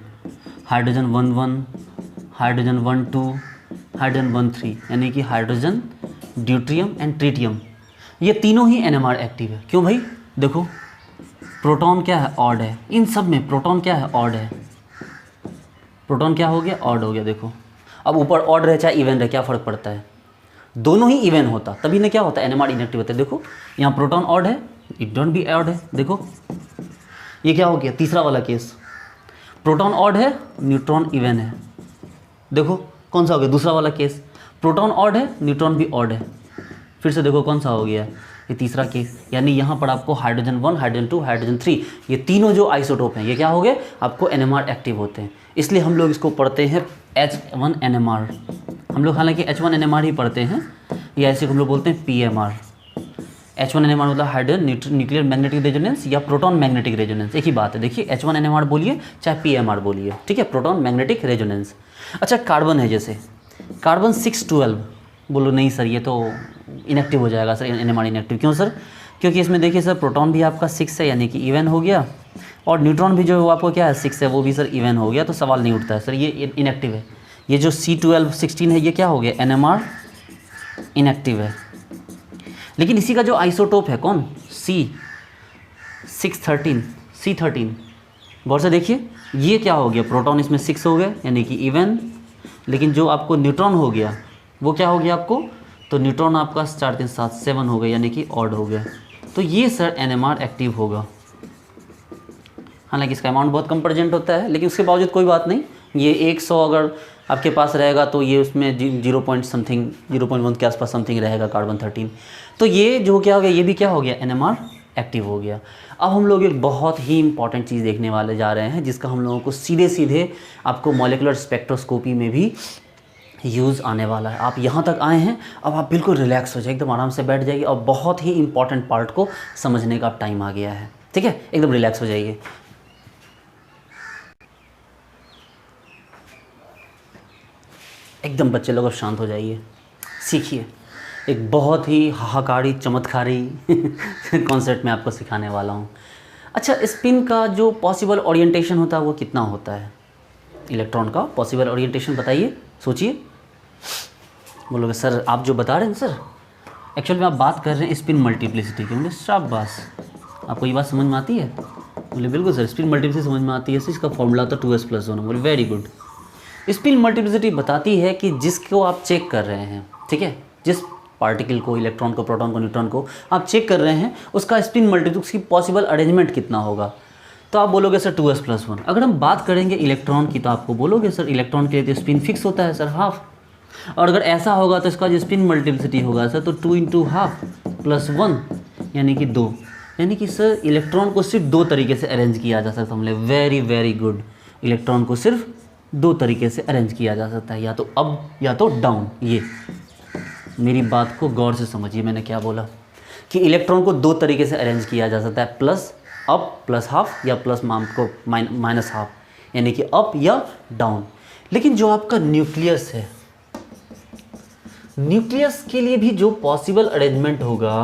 11, हाइड्रोजन 12, हाइड्रोजन 13, यानी कि हाइड्रोजन, ड्यूट्रियम एंड ट्रिटियम, ये तीनों ही NMR एक्टिव है। क्यों भाई, देखो प्रोटॉन क्या है, ऑड है, इन सब में प्रोटॉन क्या है, ऑड है। प्रोटॉन क्या हो गया, ऑड हो गया। देखो अब ऊपर ऑड रहे चाहे इवन रहे क्या फ़र्क पड़ता है, दोनों ही इवन होता तभी ना क्या होता है, NMR इनएक्टिव होता है। देखो यहाँ प्रोटॉन ऑड है, इट डोंट बी ऑड है। देखो ये क्या हो गया, तीसरा वाला केस, प्रोटॉन ऑड है, न्यूट्रॉन इवन है। देखो कौन सा हो गया, दूसरा वाला केस, प्रोटॉन ऑड है, न्यूट्रॉन भी ऑड है। फिर से देखो कौन सा हो गया, ये तीसरा केस। यानी यहाँ पर आपको हाइड्रोजन 1, हाइड्रोजन 2, हाइड्रोजन 3, ये तीनों जो आइसोटोप हैं ये क्या हो गए, आपको NMR एक्टिव होते हैं। इसलिए हम लोग इसको पढ़ते हैं H1 NMR। हम लोग हालांकि H1 NMR ही पढ़ते हैं, या ऐसे हम लोग बोलते हैं PMR। H1 NMR मतलब हाइड्रोजन न्यूक्लियर मैग्नेटिक रेजोनेंस या प्रोटॉन मैग्नेटिक रेजोनेंस, एक ही बात है। देखिए H1 NMR बोलिए चाहे PMR बोलिए, ठीक है, प्रोटॉन मैग्नेटिक रेजोनेंस। अच्छा कार्बन है, जैसे कार्बन 612, बोलो नहीं सर ये तो इनएक्टिव हो जाएगा सर, NMR इनएक्टिव। क्यों सर, क्योंकि इसमें देखिए सर प्रोटॉन भी आपका 6 है यानी कि इवन हो गया, और न्यूट्रॉन भी जो आपको क्या है 6 है वो भी सर इवन हो गया, तो सवाल नहीं उठता है सर, ये इनएक्टिव है। ये जो C12 16 है ये क्या हो गया, NMR इनएक्टिव है। लेकिन इसी का जो आइसोटोप है कौन, 613 C13, गौर से देखिए ये क्या हो गया, प्रोटॉन इसमें 6 हो गए यानी कि इवन, लेकिन जो आपको न्यूट्रॉन हो गया वो क्या हो गया आपको, तो न्यूट्रॉन आपका 4 3 7 7 हो गया यानी कि ऑड हो गया। तो ये सर NMR एक्टिव होगा। हालांकि इसका अमाउंट बहुत कम प्रेजेंट होता है, लेकिन उसके बावजूद कोई बात नहीं, ये 100 अगर आपके पास रहेगा तो ये उसमें 0 पॉइंट समथिंग 0.1 के आसपास समथिंग रहेगा कार्बन 13। तो ये जो क्या हो गया, ये भी क्या हो गया, NMR एक्टिव हो गया। अब हम लोग एक बहुत ही इंपॉर्टेंट चीज़ देखने वाले जा रहे हैं, जिसका हम लोगों को सीधे सीधे आपको मॉलिक्यूलर स्पेक्ट्रोस्कोपी में भी यूज़ आने वाला है। आप यहाँ तक आए हैं, अब आप बिल्कुल रिलैक्स हो जाए, एकदम आराम से बैठ जाइए और बहुत ही इंपॉर्टेंट पार्ट को समझने का टाइम आ गया है। ठीक है, एकदम रिलैक्स हो जाइए। एकदम बच्चे लोग अब शांत हो जाइए, सीखिए। एक बहुत ही हाहाकारी चमत्कारी कॉन्सेप्ट मैं आपको सिखाने वाला हूँ। अच्छा, स्पिन का जो पॉसिबल ओरिएंटेशन होता है वो कितना होता है? इलेक्ट्रॉन का पॉसिबल ओरिएंटेशन बताइए, सोचिए। बोलोगे सर आप जो बता रहे हैं सर, एक्चुअल में आप बात कर रहे हैं स्पिन मल्टीप्लिसिटी की। बोले शाबाश, आपको ये बात समझ में आती है? बोले बिल्कुल सर, स्पिन मल्टीप्लिसिटी समझ में आती है, इसका फॉर्मूला तो 2s+1। बोले वेरी गुड। स्पिन मल्टीप्लिसिटी बताती है कि जिसको आप चेक कर रहे हैं, ठीक है, जिस पार्टिकल को, इलेक्ट्रॉन को, प्रोटॉन को, न्यूट्रॉन को आप चेक कर रहे हैं, उसका स्पिन मल्टीप्लिसिटी, उसकी पॉसिबल अरेंजमेंट कितना होगा। तो आप बोलोगे सर 2s+1। अगर हम बात करेंगे इलेक्ट्रॉन की तो आपको बोलोगे सर इलेक्ट्रॉन के लिए तो स्पिन फिक्स होता है सर, हाफ। और अगर ऐसा होगा तो इसका जो स्पिन मल्टीप्लिसिटी होगा सर, तो 2 × ½ + 1 यानी कि 2। यानी कि सर इलेक्ट्रॉन को सिर्फ 2 तरीके से अरेंज किया जा सकता है। हमने वेरी वेरी गुड, इलेक्ट्रॉन को सिर्फ 2 तरीके से अरेंज किया जा सकता है, या तो अप या तो डाउन। ये मेरी बात को गौर से समझिए, मैंने क्या बोला कि इलेक्ट्रॉन को 2 तरीके से अरेंज किया जा सकता है, प्लस अप +½ या प्लस को -½ यानी कि अप या डाउन। लेकिन जो आपका न्यूक्लियस है, न्यूक्लियस के लिए भी जो पॉसिबल अरेंजमेंट होगा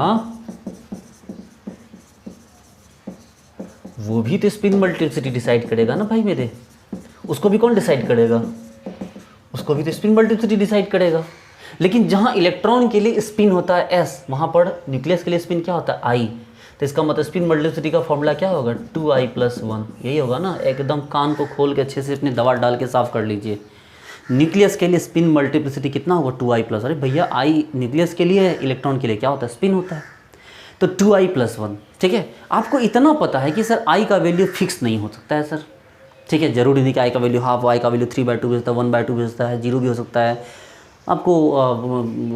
वो भी तो स्पिन मल्टीप्लिसिटी डिसाइड करेगा ना भाई मेरे। उसको भी कौन डिसाइड करेगा? उसको भी तो स्पिन मल्टीप्लिसिटी डिसाइड करेगा। लेकिन जहां इलेक्ट्रॉन के लिए स्पिन होता है s, वहां पर न्यूक्लियस के लिए स्पिन क्या होता है i। तो इसका मतलब स्पिन मल्टीप्लिसिटी का फॉर्मूला क्या होगा? 2i+1। यही होगा ना। एकदम कान को खोल के अच्छे से अपनी दवा डाल के साफ कर लीजिए। न्यूक्लियस के लिए स्पिन मल्टीप्लिसिटी कितना होगा? 2i+। अरे भैया i न्यूक्लियस के लिए है, इलेक्ट्रॉन के लिए क्या होता है? स्पिन होता है। तो 2i+1। ठीक है, आपको इतना पता है कि सर i का वैल्यू फिक्स नहीं हो सकता है सर। ठीक है, जरूरी नहीं कि i का वैल्यू ½ हो, i का वैल्यू 3/2 भी हो सकता है, 1/2 भी हो सकता है, 0 भी हो सकता है, आपको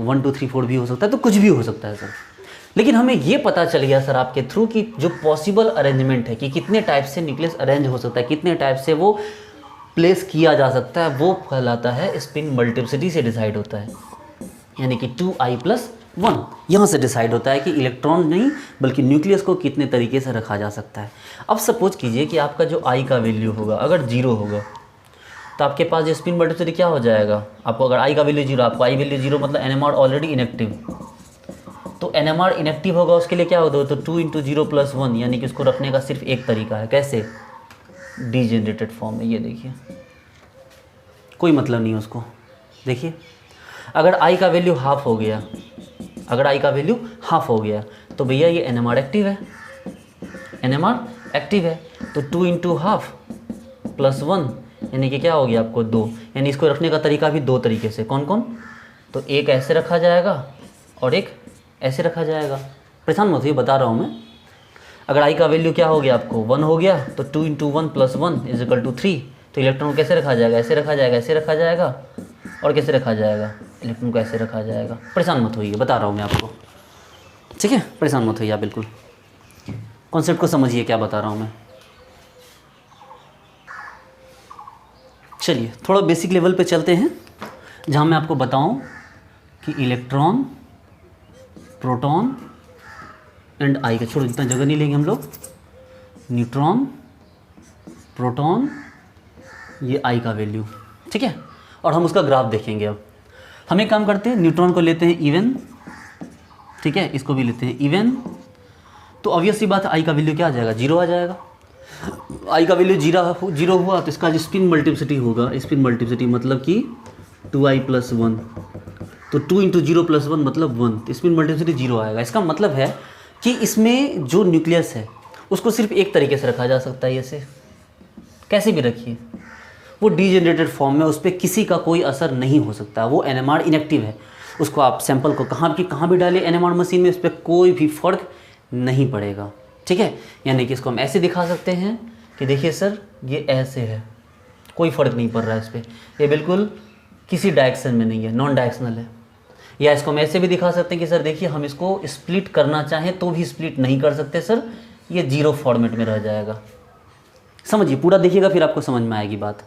1 2 3 4 भी हो सकता है, तो कुछ भी हो सकता है सर। लेकिन हमें ये पता चल गया सर आपके थ्रू कि जो पॉसिबल अरेंजमेंट है कि कितने टाइप से न्यूक्लियस अरेंज हो सकता है, कितने टाइप से वो प्लेस किया जा सकता है, वो कहलाता है स्पिन मल्टीप्लिसिटी से डिसाइड होता है। यानी कि 2i+1 यहाँ से डिसाइड होता है कि इलेक्ट्रॉन नहीं बल्कि न्यूक्लियस को कितने तरीके से रखा जा सकता है। अब सपोज कीजिए कि आपका जो i का वैल्यू होगा अगर 0 होगा तो आपके पास जो स्पिन मल्टीप्लिसिटी क्या हो जाएगा? आपको अगर i का वैल्यू 0, आपको i वैल्यू 0 मतलब NMR ऑलरेडी इनएक्टिव। तो NMR इनएक्टिव होगा, उसके लिए क्या होगा? तो 2 × 0+1 यानी कि उसको रखने का सिर्फ एक तरीका है। कैसे? डीजेनरेटेड फॉर्म में। ये देखिए, कोई मतलब नहीं है उसको। देखिए, अगर i का वैल्यू ½ हो गया, अगर i का वैल्यू ½ हो गया तो भैया ये NMR एक्टिव है, NMR एक्टिव है। तो 2 × ½ + 1 यानी कि क्या हो गया आपको? 2। यानी इसको रखने का तरीका भी 2 तरीके से। कौन कौन? तो एक ऐसे रखा जाएगा और एक ऐसे रखा जाएगा। परेशान मत होइए, बता रहा हूँ मैं। अगर i का वैल्यू क्या हो गया आपको? 1 हो गया तो 2 × 1 + 1 = 3। तो इलेक्ट्रॉन कैसे रखा जाएगा? ऐसे रखा जाएगा, ऐसे रखा जाएगा और कैसे रखा जाएगा? इलेक्ट्रॉन को ऐसे रखा जाएगा। परेशान मत होइए, बता रहा हूँ मैं आपको, ठीक है? परेशान मत होइए आप, बिल्कुल कॉन्सेप्ट को समझिए क्या बता रहा हूँ मैं। चलिए थोड़ा बेसिक लेवल पे चलते हैं, जहाँ मैं आपको बताऊँ कि इलेक्ट्रॉन, प्रोटॉन एंड आई का छोड़ो, इतना जगह नहीं लेंगे हम लोग। न्यूट्रॉन, प्रोटॉन, ये आई का वैल्यू, ठीक है? और हम उसका ग्राफ देखेंगे। अब हम एक काम करते हैं, न्यूट्रॉन को लेते हैं इवन, ठीक है, इसको भी लेते हैं इवन। तो ऑब्वियस सी बात है, आई का वैल्यू क्या आ जाएगा? 0 आ जाएगा। आई का वैल्यू 0 हुआ तो इसका जो स्पिन मल्टीप्लिसिटी होगा, स्पिन मल्टीप्लिसिटी मतलब कि 2i+1, तो 2 × 0+1 मतलब 1, तो स्पिन मल्टीप्लिसिटी 0 आएगा। इसका मतलब है कि इसमें जो न्यूक्लियस है उसको सिर्फ एक तरीके से रखा जा सकता है, ऐसे कैसे भी रखिए, वो डीजेनरेटेड फॉर्म में उस पर किसी का कोई असर नहीं हो सकता, वो एनएमआर इनएक्टिव है। उसको आप सैंपल को कहाँ की कहाँ भी डालिए एनएमआर मशीन में, उस पर कोई भी फ़र्क नहीं पड़ेगा, ठीक है। यानी कि इसको हम ऐसे दिखा सकते हैं कि देखिए सर ये ऐसे है, कोई फ़र्क नहीं पड़ रहा है इस पर, ये बिल्कुल किसी डायरेक्शन में नहीं है, नॉन डायरेक्शनल है। या इसको हम ऐसे भी दिखा सकते हैं कि सर देखिए हम इसको स्प्लिट करना चाहें तो भी स्प्लिट नहीं कर सकते सर, ये जीरो फॉर्मेट में रह जाएगा। समझिए, पूरा देखिएगा फिर आपको समझ में आएगी बात।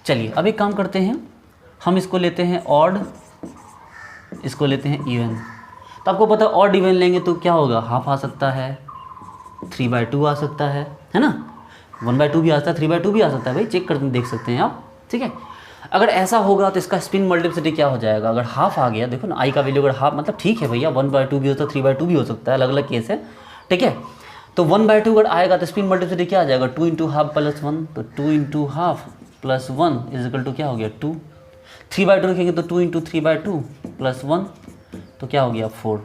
चलिए अब एक काम करते हैं, हम इसको लेते हैं ऑड, इसको लेते हैं इवन। तो आपको पता है ऑड इवन लेंगे तो क्या होगा, हाफ आ सकता है, 3/2 आ सकता है ना, 1/2 भी आ सकता है, 3/2 भी आ सकता है, भाई चेक करके देख सकते हैं आप, ठीक है। अगर ऐसा होगा तो इसका स्पिन मल्टीप्लिसिटी क्या हो जाएगा, अगर हाफ आ गया, देखो ना आई का वैल्यू अगर हाफ, मतलब ठीक है भैया 1/2 भी हो सकता है, 3/2 भी हो सकता है, अलग अलग केस है, ठीक है। तो 1/2 अगर आएगा तो स्पिन मल्टीप्लिसिटी क्या आ जाएगा, 2 × हाफ प्लस 1, तो 2 × half plus 1 is equal to क्या हो गया 2। 3/2 रखेंगे तो 2 × 3/2 प्लस 1 तो क्या हो गया 4।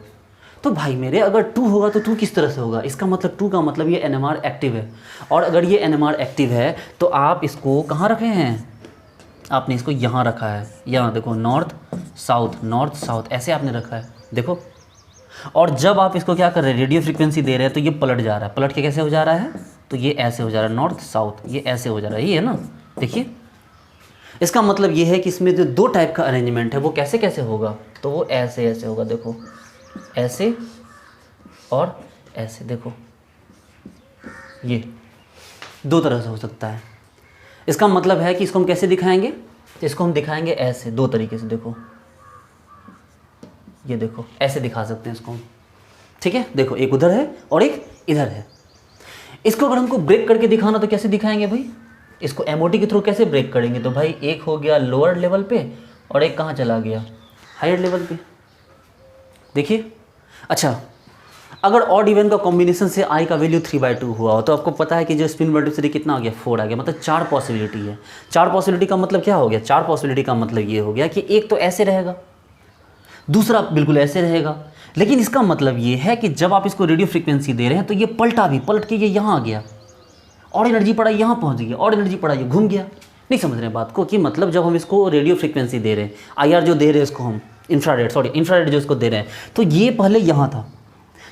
तो भाई मेरे अगर 2 होगा तो 2 किस तरह से होगा, इसका मतलब 2 का मतलब ये एनएमआर एक्टिव है, और अगर ये एनएमआर एक्टिव है तो आप इसको कहाँ रखे हैं, आपने इसको यहाँ रखा है, यहाँ देखो नॉर्थ साउथ ऐसे आपने रखा है, देखो। और जब आप इसको क्या कर रहे हैं, रेडियो फ्रीक्वेंसी दे रहे हैं तो ये पलट जा रहा है, पलट के कैसे हो जा रहा है, तो ये ऐसे हो जा रहा है, नॉर्थ साउथ ये ऐसे हो जा रहा है, ये है ना, देखिए। इसका मतलब ये है कि इसमें जो दो टाइप का अरेंजमेंट है वो कैसे कैसे होगा, तो वो ऐसे ऐसे होगा, देखो ऐसे और ऐसे, देखो ये दो तरह से हो सकता है। इसका मतलब है कि इसको हम कैसे दिखाएंगे, तो इसको हम दिखाएंगे ऐसे, दो तरीके से, देखो ये देखो ऐसे दिखा सकते हैं इसको हम, ठीक है। देखो एक उधर है और एक इधर है। इसको अगर हमको ब्रेक करके दिखाना तो कैसे दिखाएंगे भाई, इसको एमओटी के थ्रू कैसे ब्रेक करेंगे, तो भाई एक हो गया लोअर लेवल पे और एक कहाँ चला गया, हायर लेवल पे, देखिए। अच्छा, अगर ऑड इवन का कॉम्बिनेशन से आई का वैल्यू 3/2 हुआ हो तो आपको पता है कि जो स्पिन मल्टीप्लिसिटी कितना आ गया, 4 आ गया, मतलब 4 पॉसिबिलिटी है। 4 पॉसिबिलिटी का मतलब क्या हो गया, 4 पॉसिबिलिटी का मतलब ये हो गया कि एक तो ऐसे रहेगा, दूसरा बिल्कुल ऐसे रहेगा। लेकिन इसका मतलब ये है कि जब आप इसको रेडियो फ्रीक्वेंसी दे रहे हैं तो ये पलटा भी, पलट के ये यहाँ आ गया, और एनर्जी पड़ा यहाँ पहुँच गया, और एनर्जी पड़ा ये घूम गया। नहीं समझ रहे बात को, कि मतलब जब हम इसको रेडियो फ्रीक्वेंसी दे रहे हैं, IR जो दे रहे हैं इसको हम, इंफ्रारेड जो इसको दे रहे हैं, तो ये पहले यहाँ था,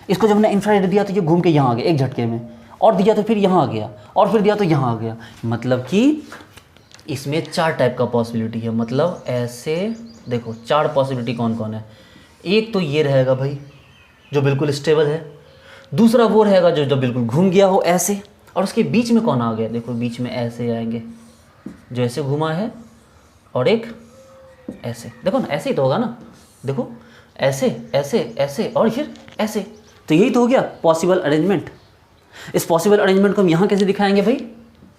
इसको जब हमने इंफ्रारेड दिया तो ये घूम के यहाँ आ गया एक झटके में, और दिया तो फिर यहाँ आ गया, और फिर दिया तो यहाँ आ गया। मतलब कि इसमें 4 टाइप का पॉसिबिलिटी है, मतलब ऐसे देखो 4 पॉसिबिलिटी कौन कौन है। एक तो ये रहेगा भाई जो बिल्कुल स्टेबल है, दूसरा वो रहेगा जो बिल्कुल घूम गया हो ऐसे, और उसके बीच में कौन आ गया, देखो बीच में ऐसे आएंगे जो ऐसे घुमा है, और एक ऐसे, देखो ना ऐसे ही तो होगा ना, देखो ऐसे ऐसे ऐसे और फिर ऐसे, तो यही तो हो गया पॉसिबल अरेंजमेंट। इस पॉसिबल अरेंजमेंट को हम यहाँ कैसे दिखाएंगे भाई,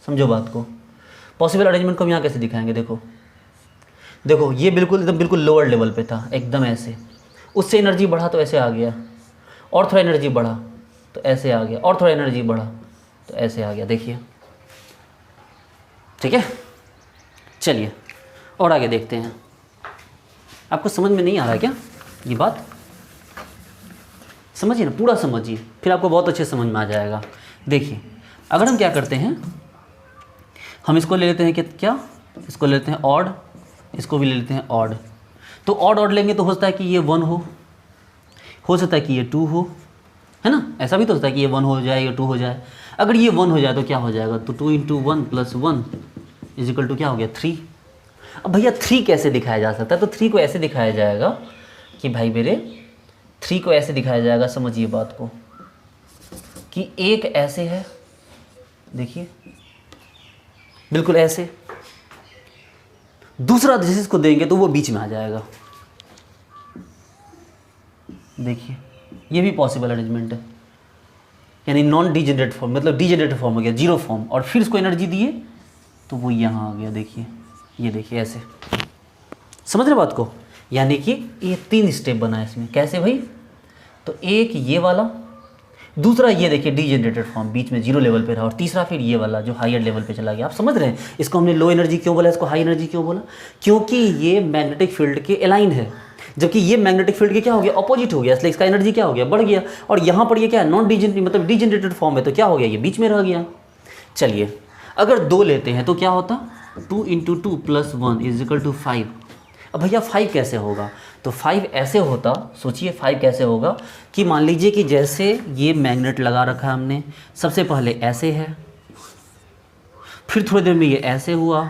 समझो बात को। पॉसिबल अरेंजमेंट को हम यहाँ कैसे दिखाएंगे, देखो देखो ये बिल्कुल एकदम बिल्कुल लोअर लेवल पे था, एकदम ऐसे, उससे एनर्जी बढ़ा तो ऐसे आ गया, और थोड़ा एनर्जी बढ़ा तो ऐसे आ गया, और थोड़ा एनर्जी बढ़ा तो ऐसे आ गया, देखिए, ठीक है। चलिए और आगे देखते हैं। आपको समझ में नहीं आ रहा है क्या ये बात, समझिए ना, पूरा समझिए, फिर आपको बहुत अच्छे समझ में आ जाएगा। देखिए अगर हम क्या करते हैं, हम इसको ले लेते हैं कि क्या, इसको ले लेते हैं ऑड, इसको भी ले लेते हैं ऑड। तो ऑड लेंगे तो हो सकता है कि ये 1 हो सकता है कि ये 2 हो, है ना, ऐसा भी तो होता है कि ये 1 हो जाए, ये 2 हो जाए। अगर ये 1 हो जाए तो क्या हो जाएगा, तो 2 × 1 + 1 = क्या हो गया 3। अब भैया 3 कैसे दिखाया जा सकता है, तो 3 को ऐसे दिखाया जाएगा कि भाई मेरे 3 को ऐसे दिखाया जाएगा, समझिए बात को, कि एक ऐसे है, देखिए बिल्कुल ऐसे, दूसरा जिस इसको देंगे तो वो बीच में आ जाएगा, देखिए ये भी पॉसिबल अरेंजमेंट है, यानी नॉन डीजेनरेट फॉर्म, मतलब डीजेनरेट फॉर्म हो गया, जीरो फॉर्म, और फिर इसको एनर्जी दिए तो वो यहाँ आ गया, देखिए ये देखिए ऐसे, समझ रहे बात को। यानी कि ये 3 स्टेप बना है इसमें, कैसे भाई, तो एक ये वाला, दूसरा ये देखिए डीजेनरेटेड फॉर्म बीच में जीरो लेवल पे रहा, और तीसरा फिर ये वाला जो हायर लेवल पे चला गया। आप समझ रहे हैं इसको हमने लो एनर्जी क्यों बोला, इसको हाई एनर्जी क्यों बोला, क्योंकि ये मैग्नेटिक फील्ड के अलाइन है। जबकि ये मैग्नेटिक फील्ड के क्या हो गया, अपोजिट हो गया, इसलिए इसका एनर्जी क्या हो गया, बढ़ गया। और यहाँ पर ये क्या है, नॉन डिजेनरेट मतलब डिजेनरेटेड फॉर्म है, तो क्या हो गया, ये बीच में रह गया। चलिए अगर 2 लेते हैं तो क्या होता, 2 × 2 + 1 = 5। अब भैया 5 कैसे होगा, तो 5 ऐसे होता, सोचिए 5 कैसे होगा कि मान लीजिए कि जैसे ये मैग्नेट लगा रखा है हमने, सबसे पहले ऐसे है, फिर थोड़ी देर में ये ऐसे हुआ,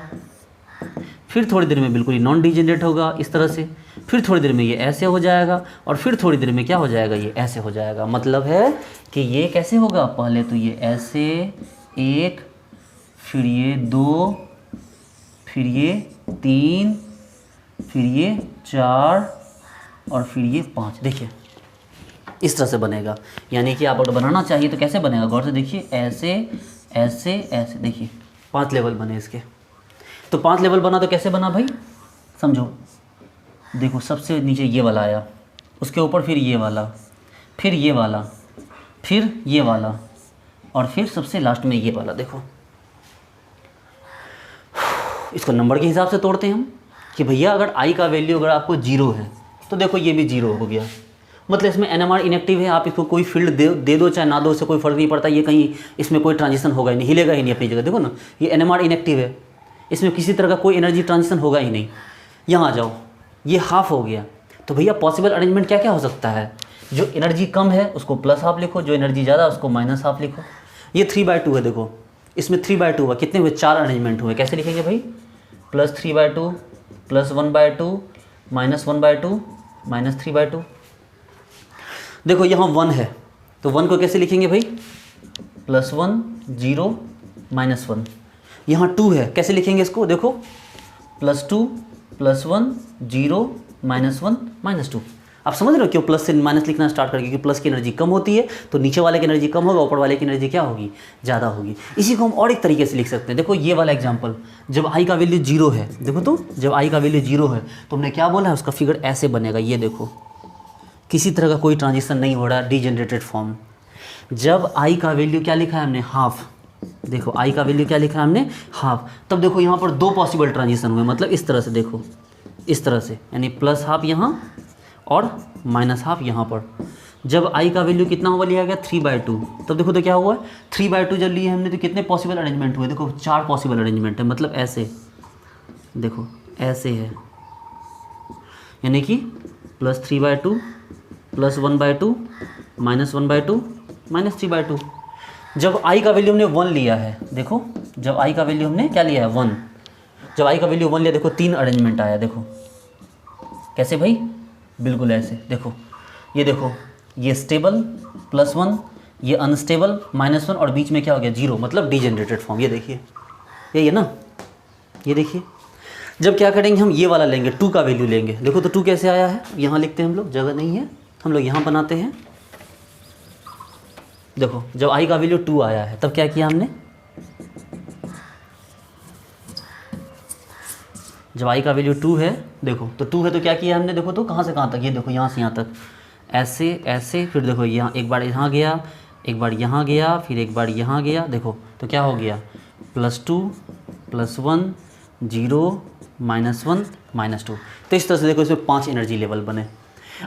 फिर थोड़ी देर में बिल्कुल ही नॉन डिजेनरेट होगा इस तरह से, फिर थोड़ी देर में ये ऐसे हो जाएगा, और फिर थोड़ी देर में क्या हो जाएगा, ये ऐसे हो जाएगा। मतलब है कि ये कैसे होगा, पहले तो ये ऐसे 1, फिर ये 2, फिर ये 3, फिर ये 4 और फिर ये 5। देखिए इस तरह से बनेगा। यानी कि आप अगर बनाना चाहिए तो कैसे बनेगा, गौर से देखिए, ऐसे ऐसे ऐसे, देखिए 5 लेवल बने इसके। तो 5 लेवल बना तो कैसे बना भाई, समझो, देखो सबसे नीचे ये वाला आया, उसके ऊपर फिर ये वाला, फिर ये वाला, फिर ये वाला, और फिर सबसे लास्ट में ये वाला। देखो इसको नंबर के हिसाब से तोड़ते हैं हम कि भैया अगर आई का वैल्यू अगर आपको 0 है तो देखो ये भी 0 हो गया, मतलब इसमें NMR इनएक्टिव है। आप इसको कोई फील्ड दे दो चाहे ना दो, इससे कोई फ़र्क नहीं पड़ता, ये कहीं इसमें कोई ट्रांजिशन होगा ही नहीं, हिलेगा ही नहीं अपनी जगह। देखो ना ये NMR इनएक्टिव है, इसमें किसी तरह का कोई एनर्जी ट्रांजिशन होगा ही नहीं। यहाँ आ जाओ, ये हाफ हो गया, तो भैया पॉसिबल अरेंजमेंट क्या क्या हो सकता है, जो एनर्जी कम है उसको +½ लिखो, जो एनर्जी ज़्यादा उसको -½ लिखो। ये 3/2 है, देखो इसमें 3/2 हुआ, कितने हुए, 4 अरेंजमेंट हुए। कैसे लिखेंगे भाई, +3/2 +1/2 -1/2 -3/2। देखो यहाँ 1 है तो 1 को कैसे लिखेंगे भाई, +1 0 -1। यहाँ 2 है, कैसे लिखेंगे इसको, देखो +2 +1 0 -1 -2। आप समझ रहे हो क्यों प्लस से माइनस लिखना स्टार्ट करके, क्योंकि प्लस की एनर्जी कम होती है तो नीचे वाले की एनर्जी कम होगा, ऊपर वाले की एनर्जी क्या होगी, ज़्यादा होगी। इसी को हम और एक तरीके से लिख सकते हैं। देखो ये वाला एग्जांपल, जब आई का वैल्यू 0 है, देखो तो जब आई का वैल्यू 0 है तो हमने क्या बोला है, उसका फिगर ऐसे बनेगा। ये देखो किसी तरह का कोई ट्रांजिशन नहीं हो रहा, डिजेनरेटेड फॉर्म। जब आई का वैल्यू क्या लिखा है हमने, हाफ, देखो आई का वैल्यू क्या लिखा है हमने, हाफ, तब देखो यहाँ पर 2 पॉसिबल ट्रांजिशन हुए, मतलब इस तरह से, देखो इस तरह से, यानी +½ यहाँ और -½ यहाँ पर। जब आई का वैल्यू कितना हुआ लिया गया, 3/2, तब देखो तो क्या हुआ, 3/2 जब लिए हमने तो कितने पॉसिबल अरेंजमेंट हुए, देखो 4 पॉसिबल अरेंजमेंट है। मतलब ऐसे, देखो ऐसे है, यानी कि +3/2 +1/2 -1/2 -3/2। जब आई का वैल्यू हमने 1 लिया है, देखो जब आई का वैल्यू हमने क्या लिया है, 1, जब आई का वैल्यू 1 लिया, देखो 3 अरेंजमेंट आया। देखो कैसे भाई, बिल्कुल ऐसे, देखो ये देखो, ये स्टेबल +1, ये अनस्टेबल -1, और बीच में क्या हो गया, 0, मतलब डिजेनरेटेड फॉर्म। ये देखिए यही है ना, ये देखिए। जब क्या करेंगे हम, ये वाला लेंगे, 2 का वैल्यू लेंगे। देखो तो 2 कैसे आया है, यहाँ लिखते हैं हम लोग, जगह नहीं है, हम लोग यहाँ बनाते हैं। देखो जब आई का वैल्यू 2 आया है तब क्या किया हमने, जब आई का वैल्यू 2 है, देखो तो 2 है तो क्या किया हमने, देखो तो कहाँ से कहाँ तक, ये देखो यहाँ से यहाँ तक, ऐसे ऐसे, फिर देखो यहाँ एक बार यहाँ गया, एक बार यहाँ गया, फिर एक बार यहाँ गया। देखो तो क्या हो गया, +2 +1 0 -1 -2। तो इस तरह से देखो इसमें 5 एनर्जी लेवल बने।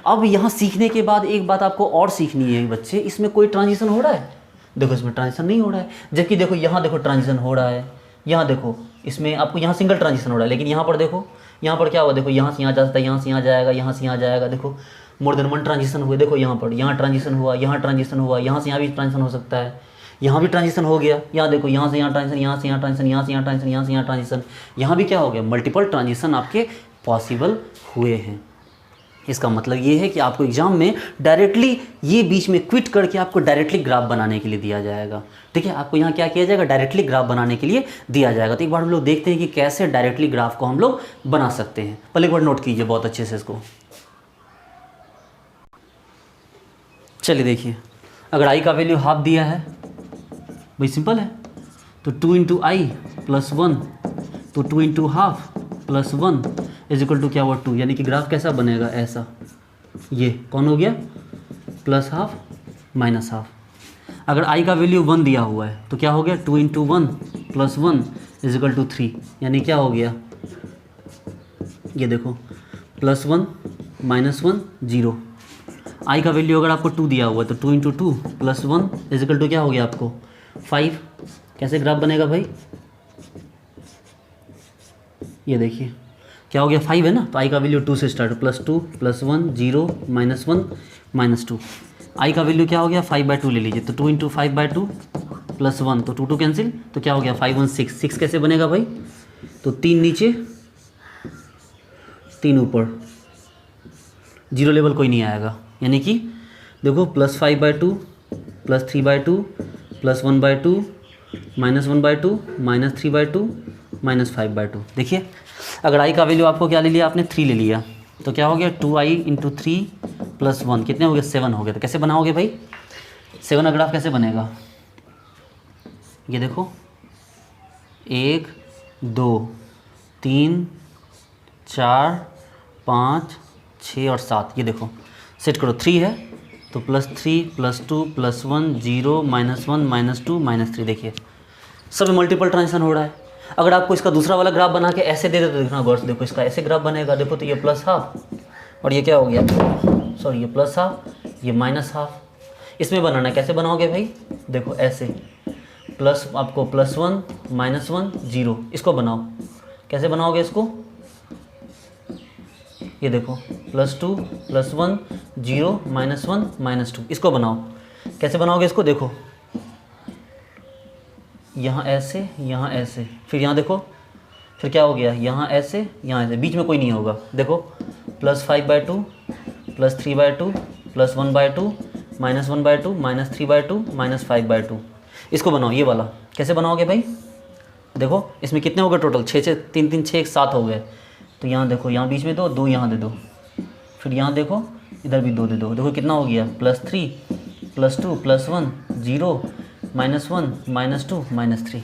अब यहाँ सीखने के बाद एक बात आपको और सीखनी है बच्चे, इसमें कोई ट्रांजिशन हो रहा है, देखो इसमें ट्रांजिशन नहीं हो रहा है। जबकि देखो यहाँ देखो ट्रांजिशन हो रहा है, यहाँ देखो इसमें आपको यहाँ सिंगल ट्रांजिशन हो रहा है, लेकिन यहाँ पर देखो, यहाँ पर क्या हुआ, देखो यहाँ से यहाँ जा सकता है, यहाँ से यहाँ जाएगा, यहाँ से यहाँ जाएगा। देखो मोर देन 1 ट्रांजिशन हुए। देखो यहाँ पर यहाँ ट्रांजिशन हुआ, यहाँ ट्रांजिशन हुआ, यहाँ से यहाँ भी ट्रांजिशन हो सकता है, यहाँ भी ट्रांजिशन हो गया। यहाँ देखो यहाँ से यहाँ ट्रांजिशन, यहाँ से यहाँ ट्रांजिशन, यहाँ से यहाँ ट्रांजिशन, यहाँ से यहाँ ट्रांजिशन, यहाँ भी क्या हो गया, मल्टीपल ट्रांजिशन आपके पॉसिबल हुए हैं। इसका मतलब ये है कि आपको एग्जाम में डायरेक्टली ये बीच में क्विट करके आपको डायरेक्टली ग्राफ बनाने के लिए दिया जाएगा। ठीक है, आपको यहाँ क्या किया जाएगा, डायरेक्टली ग्राफ बनाने के लिए दिया जाएगा। तो एक बार हम लोग देखते हैं कि कैसे डायरेक्टली ग्राफ को हम लोग बना सकते हैं। पहले एक बार नोट कीजिए बहुत अच्छे से इसको। चलिए देखिए, अगर आई का वैल्यू हाफ दिया है, भाई सिंपल है, तो 2 × i + 1, तो 2 × हाफ +1 = क्या हुआ, 2। यानी कि ग्राफ कैसा बनेगा, ऐसा। ये कौन हो गया, +½ -½ अगर i का वैल्यू 1 दिया हुआ है तो क्या हो गया, 2 × 1 + 1 = 3। यानी क्या हो गया, ये देखो +1 -1 0। आई का वैल्यू अगर आपको 2 दिया हुआ है तो 2 × 2 + 1 = क्या हो गया आपको 5। कैसे ग्राफ बनेगा भाई, ये देखिए क्या हो गया 5 है ना, तो आई का वैल्यू 2 से स्टार्ट, +2 +1 0 -1 -2। आई का वैल्यू क्या हो गया 5/2 ले लीजिए, तो 2 × 5/2 + 1, तो 2 2 कैंसिल, तो क्या हो गया 5 1 6। 6 कैसे बनेगा भाई, तो 3 नीचे 3 ऊपर, 0 लेवल कोई नहीं आएगा, यानी कि देखो +5/2 +3/2 +1/2 -1/2 -3/2 -5/2। देखिए अगर आई का वैल्यू आपको क्या ले लिया आपने 3 ले लिया, तो क्या हो गया 2i × 3 + 1 कितने हो गए 7 हो गए। तो कैसे बनाओगे भाई 7 का ग्राफ कैसे बनेगा, ये देखो 1 2 3 4 5 6 और 7, ये देखो सेट करो 3 है तो +3 +2 +1 0 -1 -2 -3। देखिए सब मल्टीपल ट्रांजिशन हो रहा है। अगर आपको इसका दूसरा वाला ग्राफ बना के ऐसे दे देते, देखना गौर से, देखो इसका ऐसे ग्राफ बनेगा, देखो तो ये +½ और ये क्या हो गया सॉरी ये +½ ये -½ इसमें बनाना है। कैसे बनाओगे भाई, देखो ऐसे प्लस आपको +1 -1 0 इसको बनाओ। कैसे बनाओगे इसको, ये देखो +2 +1 0 -1 -2 इसको बनाओ। कैसे बनाओगे इसको, देखो यहाँ ऐसे यहाँ ऐसे, फिर यहाँ देखो फिर क्या हो गया यहाँ ऐसे यहाँ ऐसे, बीच में कोई नहीं होगा। देखो +5/2 +3/2 +1/2 -1/2 -3/2 -5/2 इसको बनाओ ये वाला। कैसे बनाओगे भाई, देखो इसमें कितने हो गए टोटल 6 6 3 3 6 7 हो गए। तो यहाँ देखो यहाँ बीच में 2 2 यहाँ दे दो, फिर यहाँ देखो इधर भी 2 दे दो। देखो कितना हो गया +3 +2 +1 0 -1 -2 -3।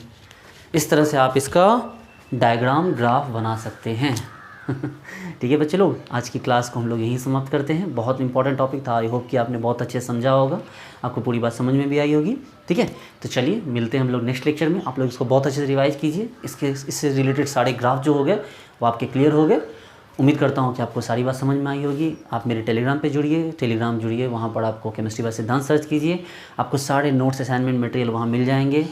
इस तरह से आप इसका डायग्राम ग्राफ बना सकते हैं। ठीक है बच्चे लोग, आज की क्लास को हम लोग यहीं समाप्त करते हैं। बहुत इंपॉर्टेंट टॉपिक था, आई होप कि आपने बहुत अच्छे से समझा होगा, आपको पूरी बात समझ में भी आई होगी। ठीक है, तो चलिए मिलते हैं हम लोग नेक्स्ट लेक्चर में। आप लोग इसको बहुत अच्छे से रिवाइज कीजिए, इससे रिलेटेड सारे ग्राफ जो हो गए वो आपके क्लियर हो गए। उम्मीद करता हूँ कि आपको सारी बात समझ में आई होगी। आप मेरे टेलीग्राम पे जुड़िए, वहाँ पर आपको केमिस्ट्री बाय सिद्धांत सर्च कीजिए, आपको सारे नोट्स असाइनमेंट मटेरियल वहाँ मिल जाएंगे।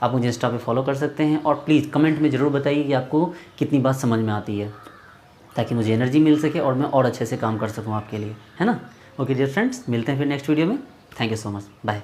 आप मुझे इंस्टा पे फॉलो कर सकते हैं और प्लीज़ कमेंट में ज़रूर बताइए कि आपको कितनी बात समझ में आती है, ताकि मुझे एनर्जी मिल सके और मैं और अच्छे से काम कर सकूँ आपके लिए, है ना। ओके डियर फ्रेंड्स, मिलते हैं फिर नेक्स्ट वीडियो में। Thank you so much, bye.